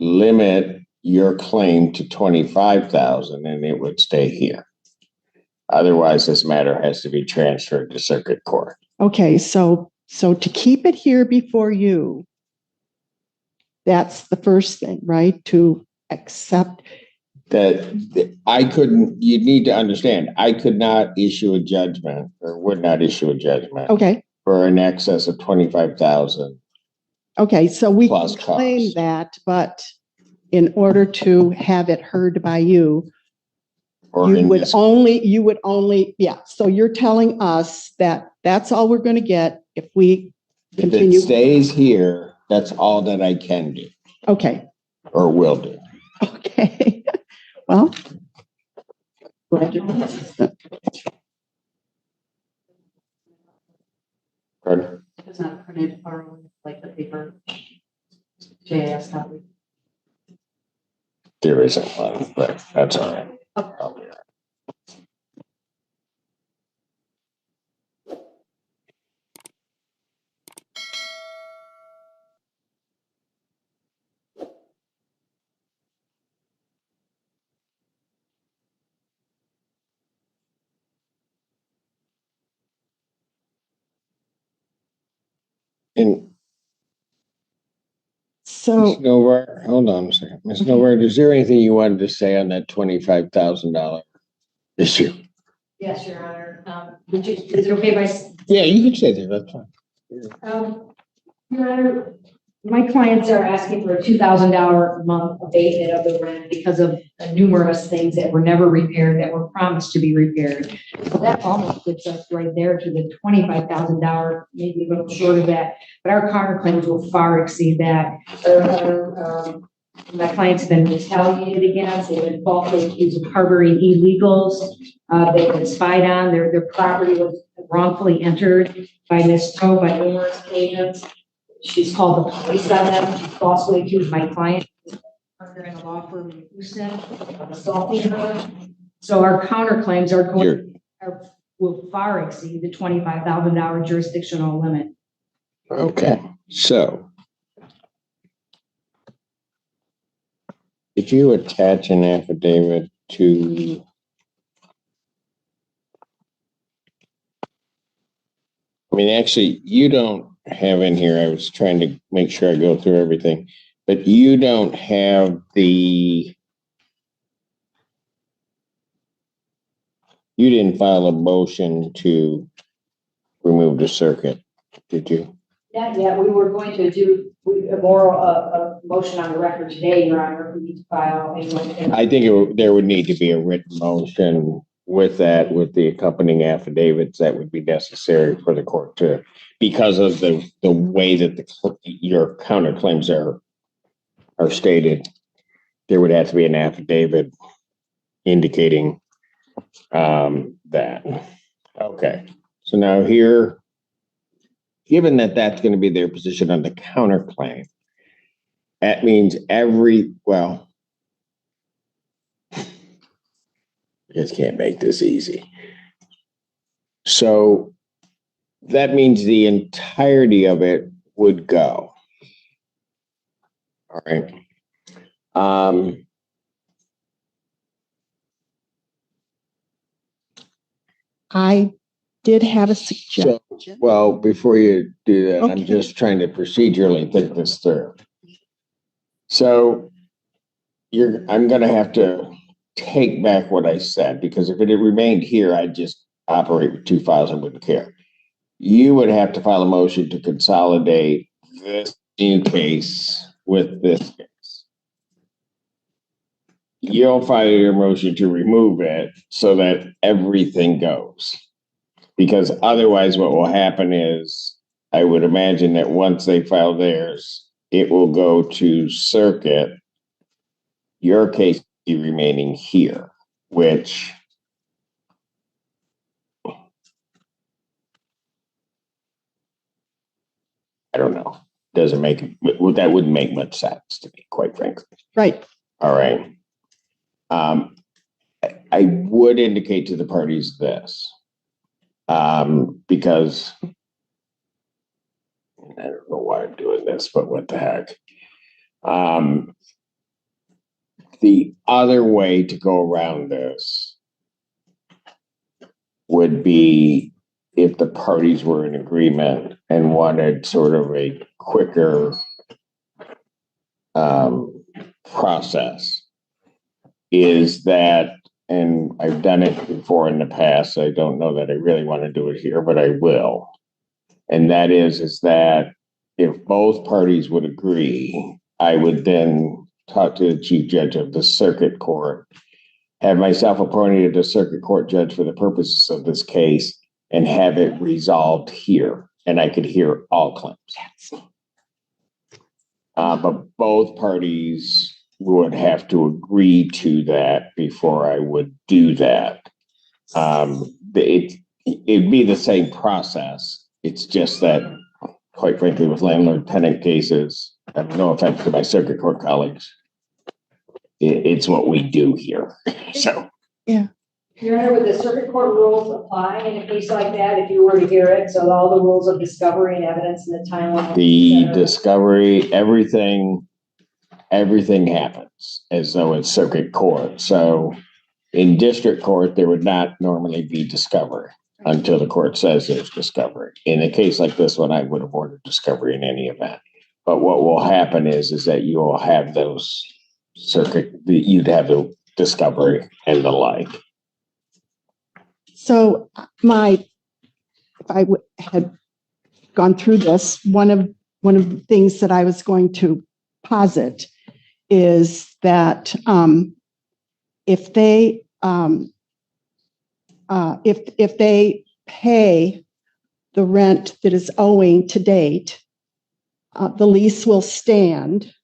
limit your claim to 25,000 and it would stay here. Otherwise, this matter has to be transferred to circuit court. Okay, so to keep it here before you, that's the first thing, right? To accept. That I couldn't, you need to understand, I could not issue a judgment or would not issue a judgment. Okay. For an excess of 25,000. Okay, so we can Plus claim cost. that, but in order to have it heard by you, Or you in would this, only, yeah. So you're telling us that that's all we're going to get if we if continue. it stays here, that's all that I can do Okay, or will do. okay. Well, glad you're consistent. Pardon? It's not printed or like the paper. JS copy. There isn't one, but that's all right. I'll be all right. And So, Ms. Novart, hold on a second. Ms. Novart, is there anything you wanted to say on that $25,000 issue? Yes, Your Honor. Is it okay if I Yeah, you can say that. That's fine. Your Honor, my clients are asking for a $2,000 a month abatement of the rent because of numerous things that were never repaired, that were promised to be repaired. So that almost gets us right there to the $25,000, maybe a little short of that, but our counterclaims will far exceed that. My clients have been retaliated against, they've been falsely accused of harboring illegals, they've been spied on, their property was wrongfully entered by Ms. Toe by numerous occasions. She's called the police on them. She falsely accused my client, partner in a law firm in Houston, of assaulting her. So our counterclaims will far exceed the $25,000 jurisdictional limit. Okay, so if you attach an affidavit to actually, you don't have in here, I was trying to make sure I go through everything, but you don't have you didn't file a motion to remove the circuit, did you? Not yet. We were going to do a motion on the record today, Your Honor, if we need to file. I think there would need to be a written motion with that, with the accompanying affidavits that would be necessary for the court to, because of the way that your counterclaims are stated, there would have to be an affidavit indicating that. Okay, so now here, given that that's going to be their position on the counterclaim, that means well, I just can't make this easy. So that means the entirety of it would go. All right. I did have a suggestion. Well, before you do that, I'm Okay. just trying to procedurally think this through. So I'm going to have to take back what I said, because if it had remained here, I'd just operate with two files and wouldn't care. You would have to file a motion to consolidate this new case with this case. You'll file your motion to remove it so that everything goes. Because otherwise what will happen is, I would imagine that once they file theirs, it will go to circuit. Your case will be remaining here, which I don't know. Doesn't make, that wouldn't make much sense to me, quite frankly. Right. All right. I would indicate to the parties this, because I don't know why I'm doing this, but what the heck. The other way to go around this would be if the parties were in agreement and wanted sort of a quicker process, is that, and I've done it before in the past, I don't know that I really want to do it here, but I will. And that is that if both parties would agree, I would then talk to the chief judge of the circuit court, have myself appointed as a circuit court judge for the purposes of this case, and have it resolved here. And I could hear all claims. But both parties would have to agree to that before I would do that. It'd be the same process. It's just that, quite frankly, with landlord-tenant cases, no offense to my circuit court colleagues, it's what we do here. So, Yeah. Your Honor, would the circuit court rules apply in a case like that if you were to hear it? So all the rules of discovery and evidence and the timeline. the discovery, everything happens as though it's circuit court. So in district court, there would not normally be discovery until the court says there's discovery. In a case like this one, I would have ordered discovery in any event. But what will happen is that you will have those you'd have the discovery and the like. So if I had gone through this, one of the things that I was going to posit is that if they pay the rent that is owing to date, the lease will stand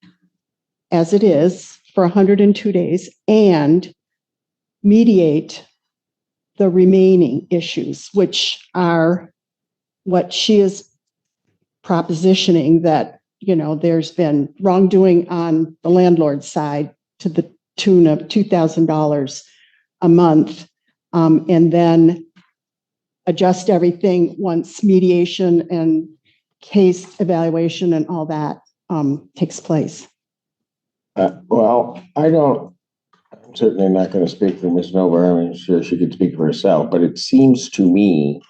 as it is for 102 days and mediate the remaining issues, which are what she is propositioning, that, there's been wrongdoing on the landlord side to the tune of $2,000 a month, and then adjust everything once mediation and case evaluation and all that takes place. Well, I'm certainly not going to speak for Ms. Milber. I'm sure she could speak for herself, but it seems to me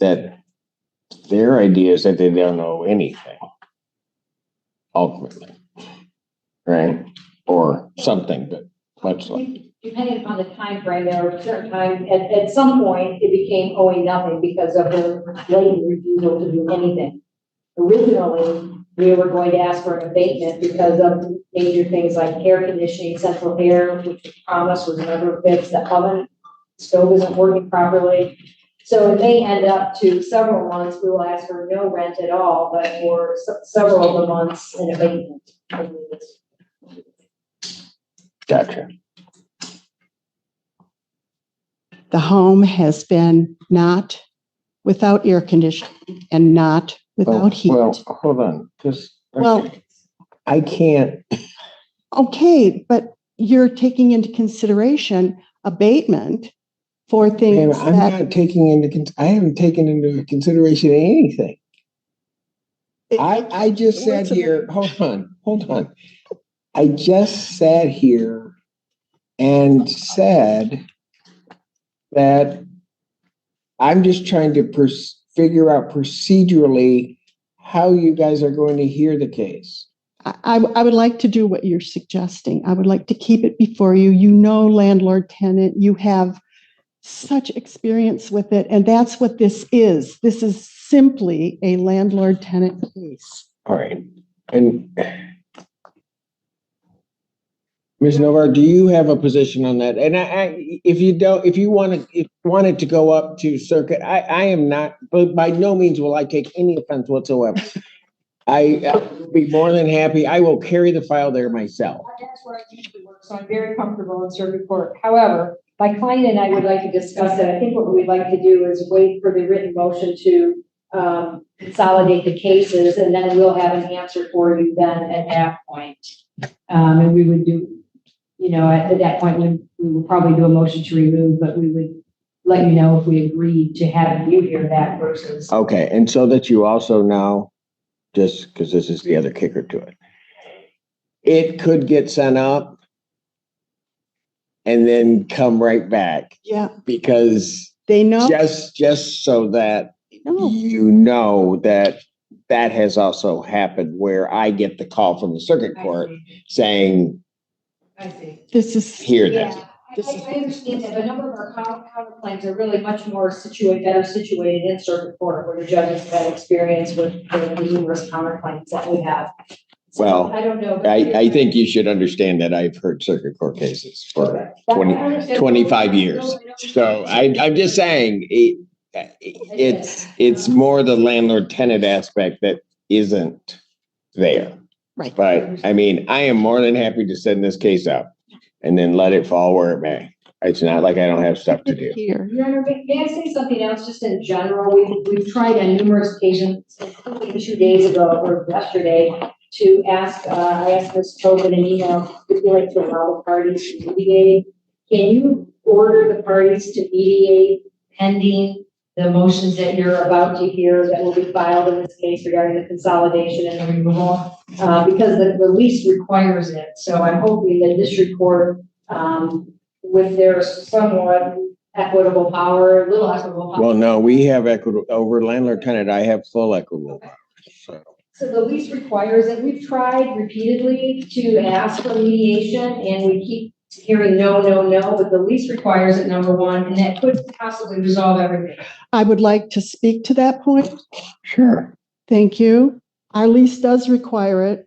that their idea is that they don't know anything, ultimately, right? Or something, but much like. Depending upon the time frame, there were certain times, at some point, it became owing nothing because of the blatant refusal to do anything. Originally, we were going to ask for an abatement because of major things like air conditioning, central air, which was promised was never fixed. The oven stove isn't working properly. So it may end up to several months, we will ask for no rent at all, but for several of the months, an abatement. Gotcha. The home has been not without air conditioning and not without heat. Well, hold on, I can't. Okay, but you're taking into consideration abatement for things I'm not taking I haven't taken into consideration anything. I just sat here, hold on. I just sat here and said that I'm just trying to figure out procedurally how you guys are going to hear the case. I would like to do what you're suggesting. I would like to keep it before you. Landlord tenant, you have such experience with it, and that's what this is. This is simply a landlord tenant case. All right. And Ms. Novar, do you have a position on that? And if you want it to go up to circuit, I am not, but by no means will I take any offense whatsoever. I will be more than happy. I will carry the file there myself. That's where I usually work, so I'm very comfortable in circuit court. However, my client and I would like to discuss it. I think what we'd like to do is wait for the written motion to consolidate the cases, and then we'll have an answer for you then at that point. And we would do, at that point, we would probably do a motion to remove, but we would let you know if we agreed to having you hear that versus. Okay, and so that you also know, just because this is the other kicker to it, it could get sent up and then come right back Yeah, because they know. just so that No. you know that has also happened where I get the call from the circuit court saying, I see. This is. hear this. Yeah, I understand that, but a number of our counterclaims are really much more better situated in circuit court where the judges have had experience with the numerous counterclaims that we have. So, Well, I don't know. I think you should understand that I've heard circuit court cases for 25 years. So I'm just saying, it's more the landlord tenant aspect that isn't there. Right. But I mean, I am more than happy to send this case up and then let it fall where it may. It's not like I don't have stuff to do. Here. Your Honor, may I say something else just in general? We've tried on numerous occasions, including 2 days ago or yesterday, to ask, I asked Ms. Tobin an email, would you like to allow the parties to mediate? Can you order the parties to mediate pending the motions that you're about to hear that will be filed in this case regarding the consolidation and the removal? Because the lease requires it. So I'm hoping that district court, with their somewhat equitable power, little equitable power. Well, no, we have equitable over landlord tenant. I have full equitable power. So the lease requires it. We've tried repeatedly to ask for mediation and we keep hearing no, but the lease requires it, number one, and that could possibly resolve everything. I would like to speak to that point. Sure. Thank you. Our lease does require it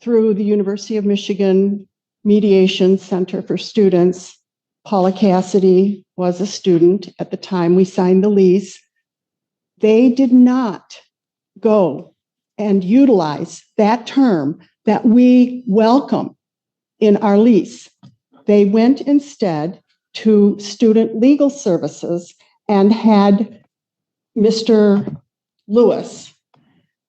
through the University of Michigan Mediation Center for Students. Paula Cassidy was a student at the time we signed the lease. They did not go and utilize that term that we welcome in our lease. They went instead to Student Legal Services and had Mr. Lewis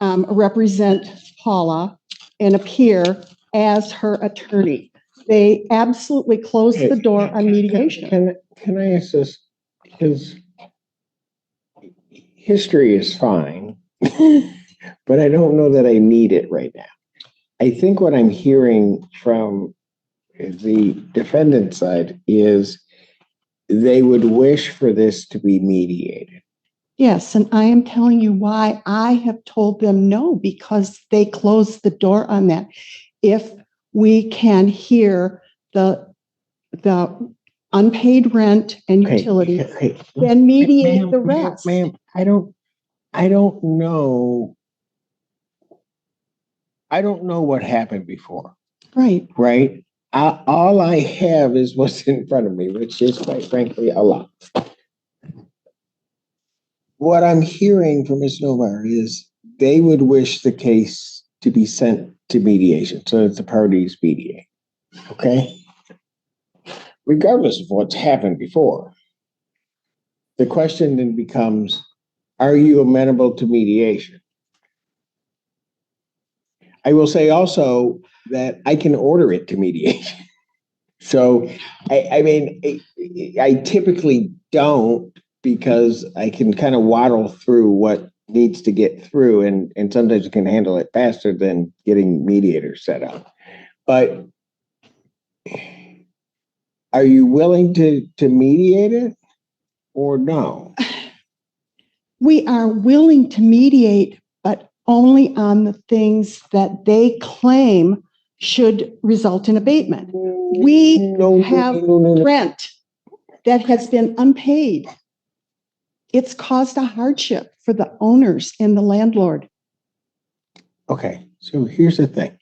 represent Paula and appear as her attorney. They absolutely closed the door on mediation. Can I ask this? Because history is fine, but I don't know that I need it right now. I think what I'm hearing from the defendant side is they would wish for this to be mediated. Yes, and I am telling you why I have told them no, because they closed the door on that. If we can hear the unpaid rent and utilities, then mediate the rest. Ma'am, I don't know. I don't know what happened before. Right. Right? All I have is what's in front of me, which is quite frankly a lot. What I'm hearing from Ms. Novara is they would wish the case to be sent to mediation so that the parties mediate. Okay? Regardless of what's happened before. The question then becomes, are you amenable to mediation? I will say also that I can order it to mediation. So, I mean, I typically don't, because I can kind of waddle through what needs to get through, and sometimes you can handle it faster than getting mediators set up. But are you willing to mediate it or no? We are willing to mediate, but only on the things that they claim should result in abatement. We have rent that has been unpaid. It's caused a hardship for the owners and the landlord. Okay, so here's the thing.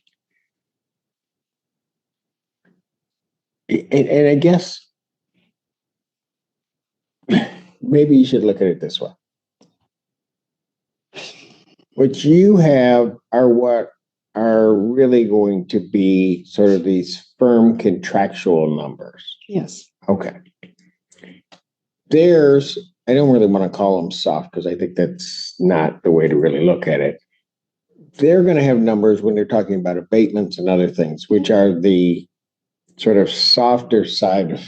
And I guess maybe you should look at it this way. What you have are what are really going to be sort of these firm contractual numbers. Yes. Okay. There's I don't really want to call them soft because I think that's not the way to really look at it. They're going to have numbers when they're talking about abatements and other things, which are the sort of softer side of,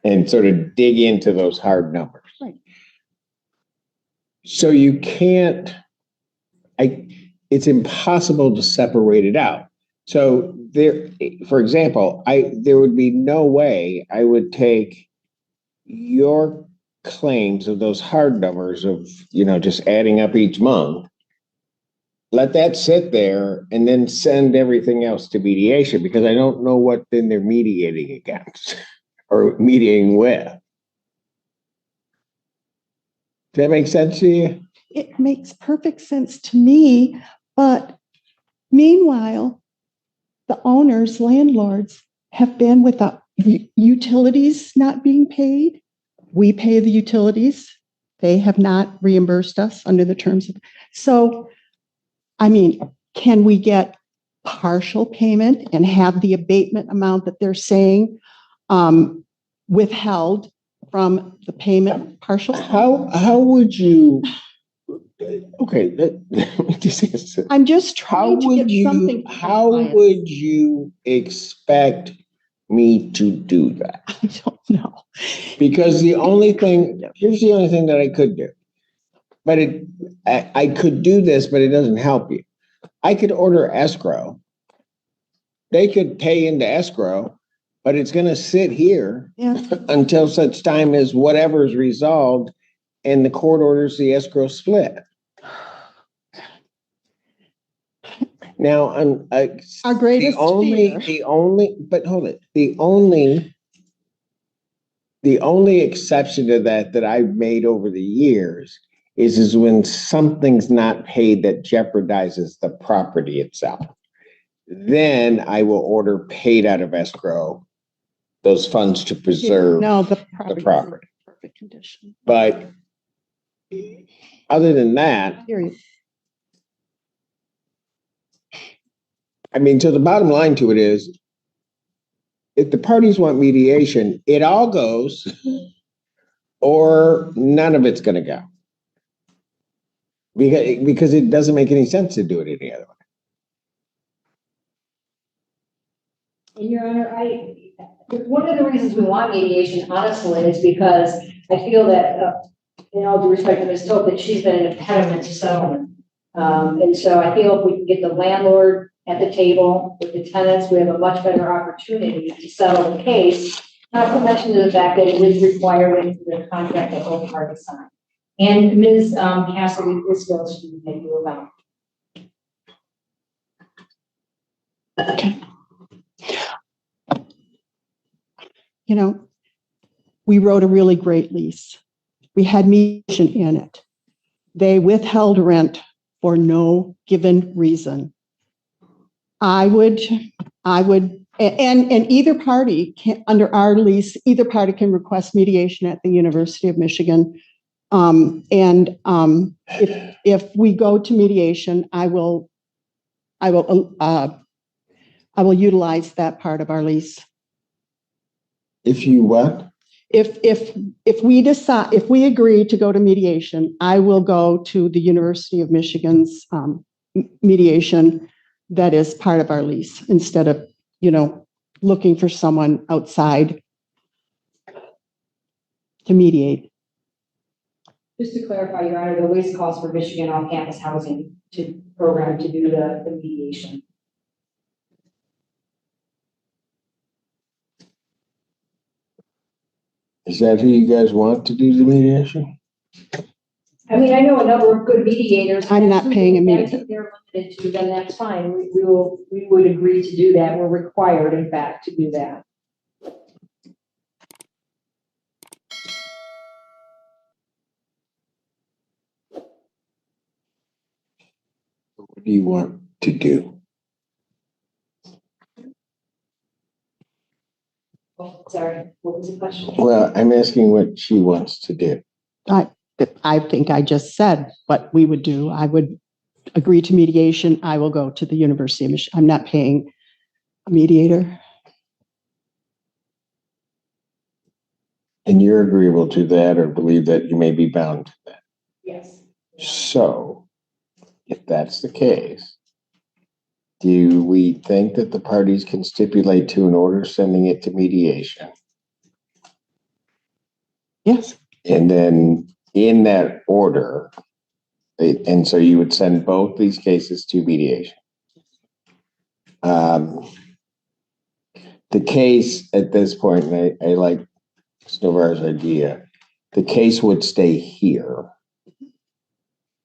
and sort of dig into those hard numbers. Right. So you can't, it's impossible to separate it out. So there, for example, there would be no way I would take your claims of those hard numbers of, just adding up each month, let that sit there and then send everything else to mediation, because I don't know what then they're mediating against or mediating with. Does that make sense to you? It makes perfect sense to me, but meanwhile, the owners, landlords, have been without utilities not being paid. We pay the utilities. They have not reimbursed us under the terms of, so, I mean, can we get partial payment and have the abatement amount that they're saying withheld from the payment partial? How would you, okay, let me just answer. I'm just trying to get something. How would you expect me to do that? I don't know. Because here's the only thing that I could do. But I could do this, but it doesn't help you. I could order escrow. They could pay into escrow, but it's going to sit here until such time as whatever is resolved and the court orders the escrow split. Now, Our greatest fear. The only exception to that I've made over the years is when something's not paid that jeopardizes the property itself. Then I will order paid out of escrow those funds to preserve the property. In perfect condition. But other than that, I mean, so the bottom line to it is, if the parties want mediation, it all goes, or none of it's going to go. Because it doesn't make any sense to do it any other way. Your Honor, one of the reasons we want mediation, honestly, is because I feel that, in all due respect to Ms. Toth, that she's been an impediment to settlement. And so I feel if we can get the landlord at the table with the tenants, we have a much better opportunity to settle the case, not to mention the fact that it is required in the contract that both parties sign. And Ms. Cassidy, this goes to make you about. Okay. We wrote a really great lease. We had mediation in it. They withheld rent for no given reason. I would, and either party can, under our lease, either party can request mediation at the University of Michigan. If we go to mediation, I will utilize that part of our lease. If you what? If we decide, if we agree to go to mediation, I will go to the University of Michigan's mediation that is part of our lease, instead of, looking for someone outside to mediate. Just to clarify, Your Honor, the lease calls for Michigan on-campus housing program to do the mediation. Is that who you guys want to do the mediation? I mean, I know a number of good mediators. I'm not paying a mediator. If they're limited to, then that's fine. We would agree to do that. We're required, in fact, to do that. What do you want to do? Oh, sorry, what was the question? Well, I'm asking what she wants to do. I think I just said what we would do. I would agree to mediation. I will go to the University of Michigan. I'm not paying a mediator. And you're agreeable to that or believe that you may be bound to that. Yes. So, if that's the case, do we think that the parties can stipulate to an order sending it to mediation? Yes. And then in that order, and so you would send both these cases to mediation. The case at this point, and I like Snovar's idea, the case would stay here.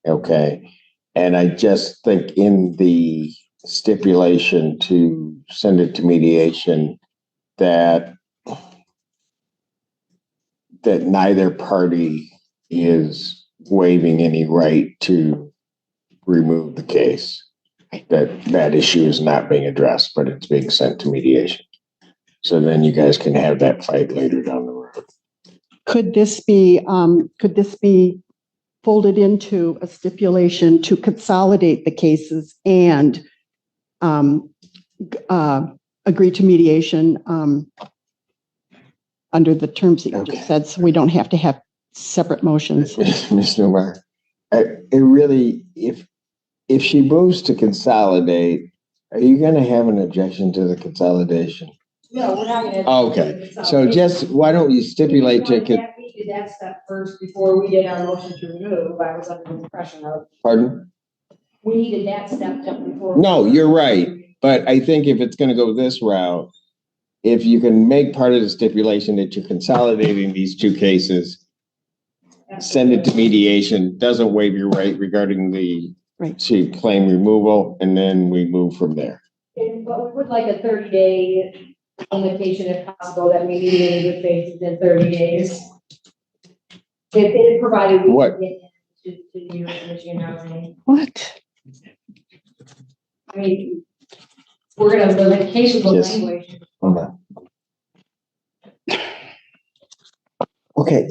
Okay. And I just think in the stipulation to send it to mediation that neither party is waiving any right to remove the case. That issue is not being addressed, but it's being sent to mediation. So then you guys can have that fight later down the road. Could this be folded into a stipulation to consolidate the cases and agree to mediation under the terms that you just said, so we don't have to have separate motions? Ms. Newmeyer, it really, if she moves to consolidate, are you going to have an objection to the consolidation? No, we're not gonna. Okay, so just, why don't you stipulate to, We did that step first before we did our motion to remove. I was under the impression of, pardon? we needed that step done before. No, you're right. But I think if it's going to go this route, if you can make part of the stipulation that you're consolidating these two cases, send it to mediation, doesn't waive your right regarding the to claim removal, and then we move from there. But we would like a 30-day limitation if possible, that we need in good faith within 30 days. If it provided we What? can get to the U.S. Michigan housing. What? I mean, we're gonna limit cases of Yes. language. Hold on. Okay,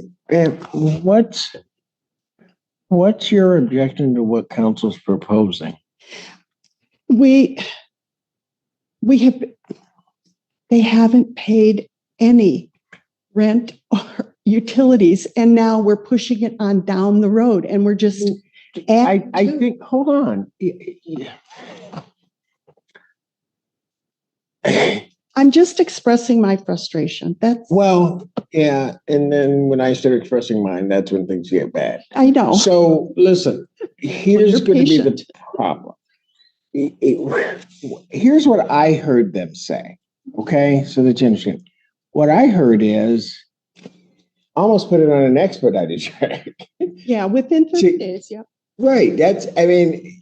what's your objection to what council's proposing? They haven't paid any rent or utilities, and now we're pushing it on down the road, and we're just. I think, hold on. I'm just expressing my frustration. That's. Well, yeah, and then when I start expressing mine, that's when things get bad. I know. So listen, here's You're going to be the patient. problem. Here's what I heard them say. Okay, so that you understand. What I heard is almost put it on an expedited track. Yeah, within 30 days. Yeah, Right. I mean,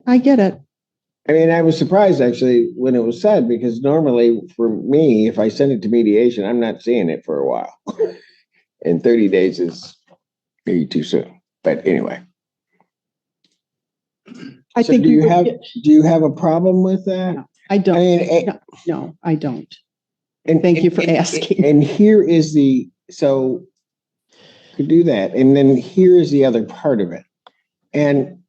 I get it. I was surprised actually when it was said, because normally for me, if I send it to mediation, I'm not seeing it for a while. And 30 days is maybe too soon. But anyway. I think do you have a problem with that? No, I don't. No, I don't. And thank you for asking. And here is so could do that. And then here is the other part of it. And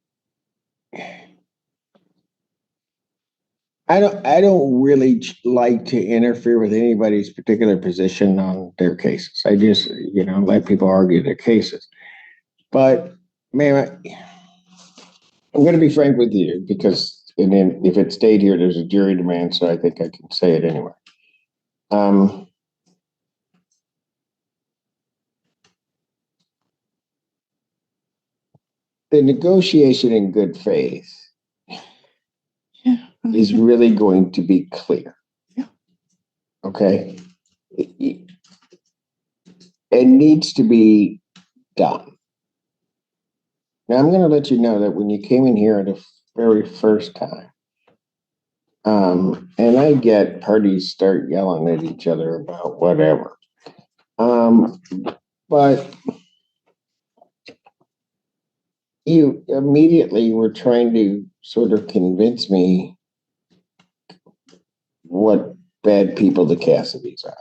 I don't really like to interfere with anybody's particular position on their cases. I just, let people argue their cases. But man, I'm going to be frank with you, because and then if it stayed here, there's a jury demand, so I think I can say it anyway. The negotiation in good faith is really going to be clear. Yeah. Okay. It needs to be done. Now, I'm going to let you know that when you came in here the very first time, and I get parties start yelling at each other about whatever, but you immediately were trying to sort of convince me what bad people the Cassidys are.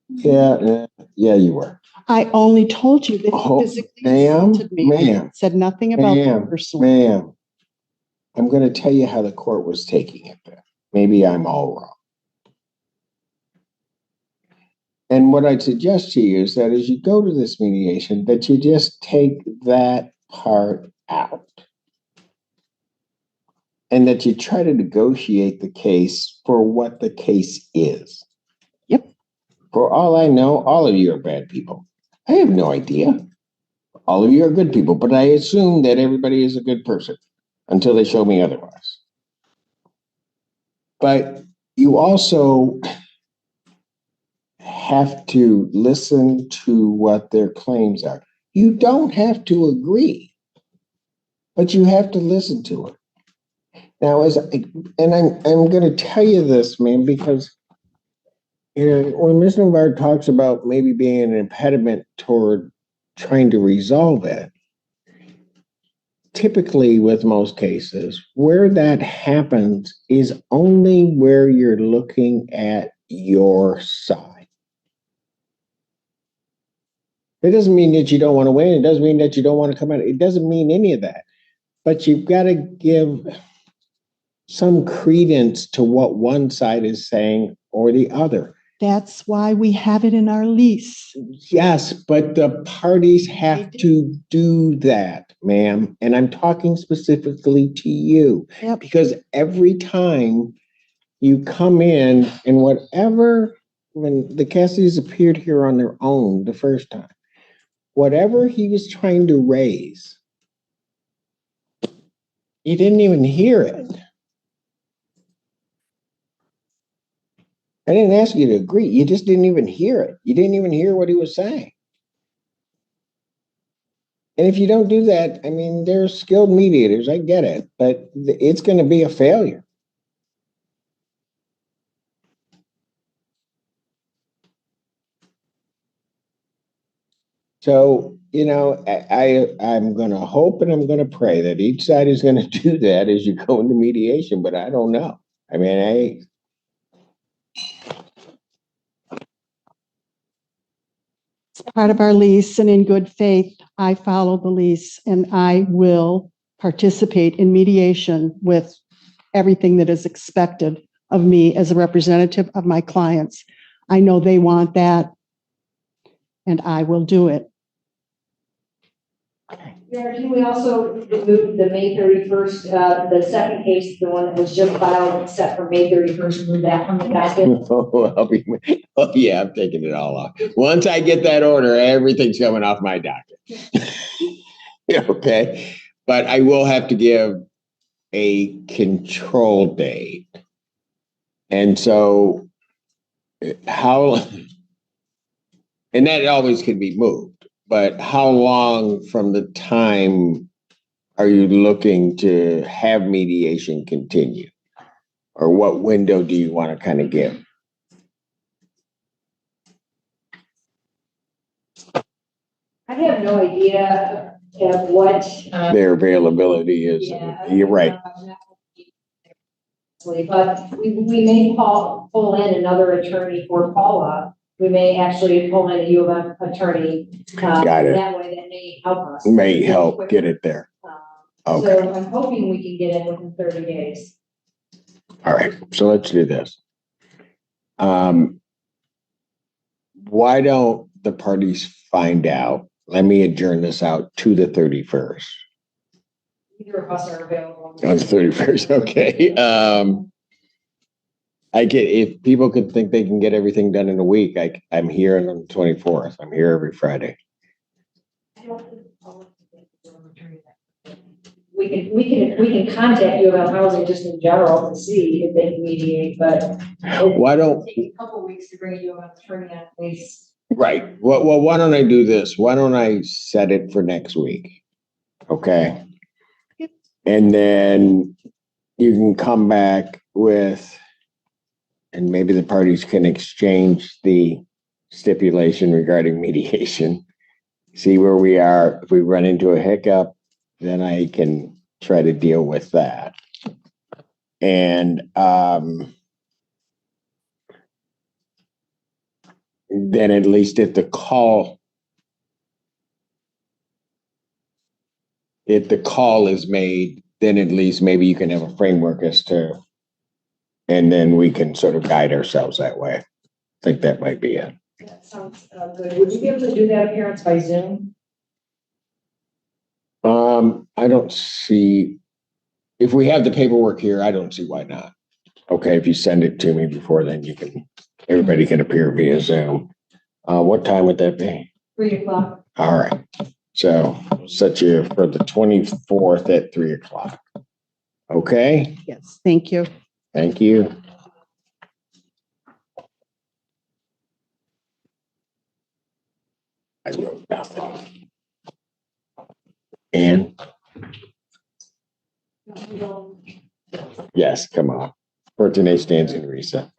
Yeah, you were. I only told you that he physically assaulted me. Said nothing about that personally. Ma'am, I'm going to tell you how the court was taking it there. Maybe I'm all wrong. And what I'd suggest to you is that as you go to this mediation, that you just take that part out. And that you try to negotiate the case for what the case is. Yep. For all I know, all of you are bad people. I have no idea. All of you are good people, but I assume that everybody is a good person until they show me otherwise. But you also have to listen to what their claims are. You don't have to agree, but you have to listen to it. Now, I'm going to tell you this, man, because when Ms. Novard talks about maybe being an impediment toward trying to resolve it, typically with most cases, where that happens is only where you're looking at your side. It doesn't mean that you don't want to win. It doesn't mean that you don't want to come out. It doesn't mean any of that. But you've got to give some credence to what one side is saying or the other. That's why we have it in our lease. Yes, but the parties have to do that, ma'am. And I'm talking specifically to you. Yep. Because every time you come in and whatever, when the Cassidys appeared here on their own the first time, whatever he was trying to raise, you didn't even hear it. I didn't ask you to agree. You just didn't even hear it. You didn't even hear what he was saying. And if you don't do that, I mean, there's skilled mediators. I get it, but it's going to be a failure. So, I'm going to hope and I'm going to pray that each side is going to do that as you go into mediation, but I don't know. I mean, Part of our lease, and in good faith, I follow the lease and I will participate in mediation with everything that is expected of me as a representative of my clients. I know they want that and I will do it. Can we also remove the May 31st, the second case, the one that was just filed, set for May 31st, remove that from the docket? yeah, I'm taking it all off. Once I get that order, everything's coming off my docket. Okay. But I will have to give a control date. And so and that always can be moved. But how long from the time are you looking to have mediation continue? Or what window do you want to kind of give? I have no idea of what their availability is. Yeah, You're right. But we may pull in another attorney for Paula. We may actually pull in a U of M attorney. Got it. That way that may help us. May help get it there. Okay. So I'm hoping we can get in within 30 days. All right. So let's do this. Why don't the parties find out? Let me adjourn this out to the 31st. Either of us are available. On the 31st, okay. If people could think they can get everything done in a week, I'm here on the 24th. I'm here every Friday. We can contact you about housing just in general and see if they can mediate, but why don't take a couple of weeks to bring you an attorney on lease. Right. Well, why don't I do this? Why don't I set it for next week? Okay. Yep. And then you can come back with, and maybe the parties can exchange the stipulation regarding mediation. See where we are. If we run into a hiccup, then I can try to deal with that. And then at least if the call is made, then at least maybe you can have a framework as to, and then we can sort of guide ourselves that way. I think that might be it. That sounds good. Would you be able to do that appearance by Zoom? I don't see, if we have the paperwork here, I don't see why not. Okay, if you send it to me before then, everybody can appear via Zoom. What time would that be? 3:00. All right, so we'll set you for the 24th at 3:00. Okay, Yes, thank you. thank you. I wrote nothing. And yes, come on. For today's stands in recess.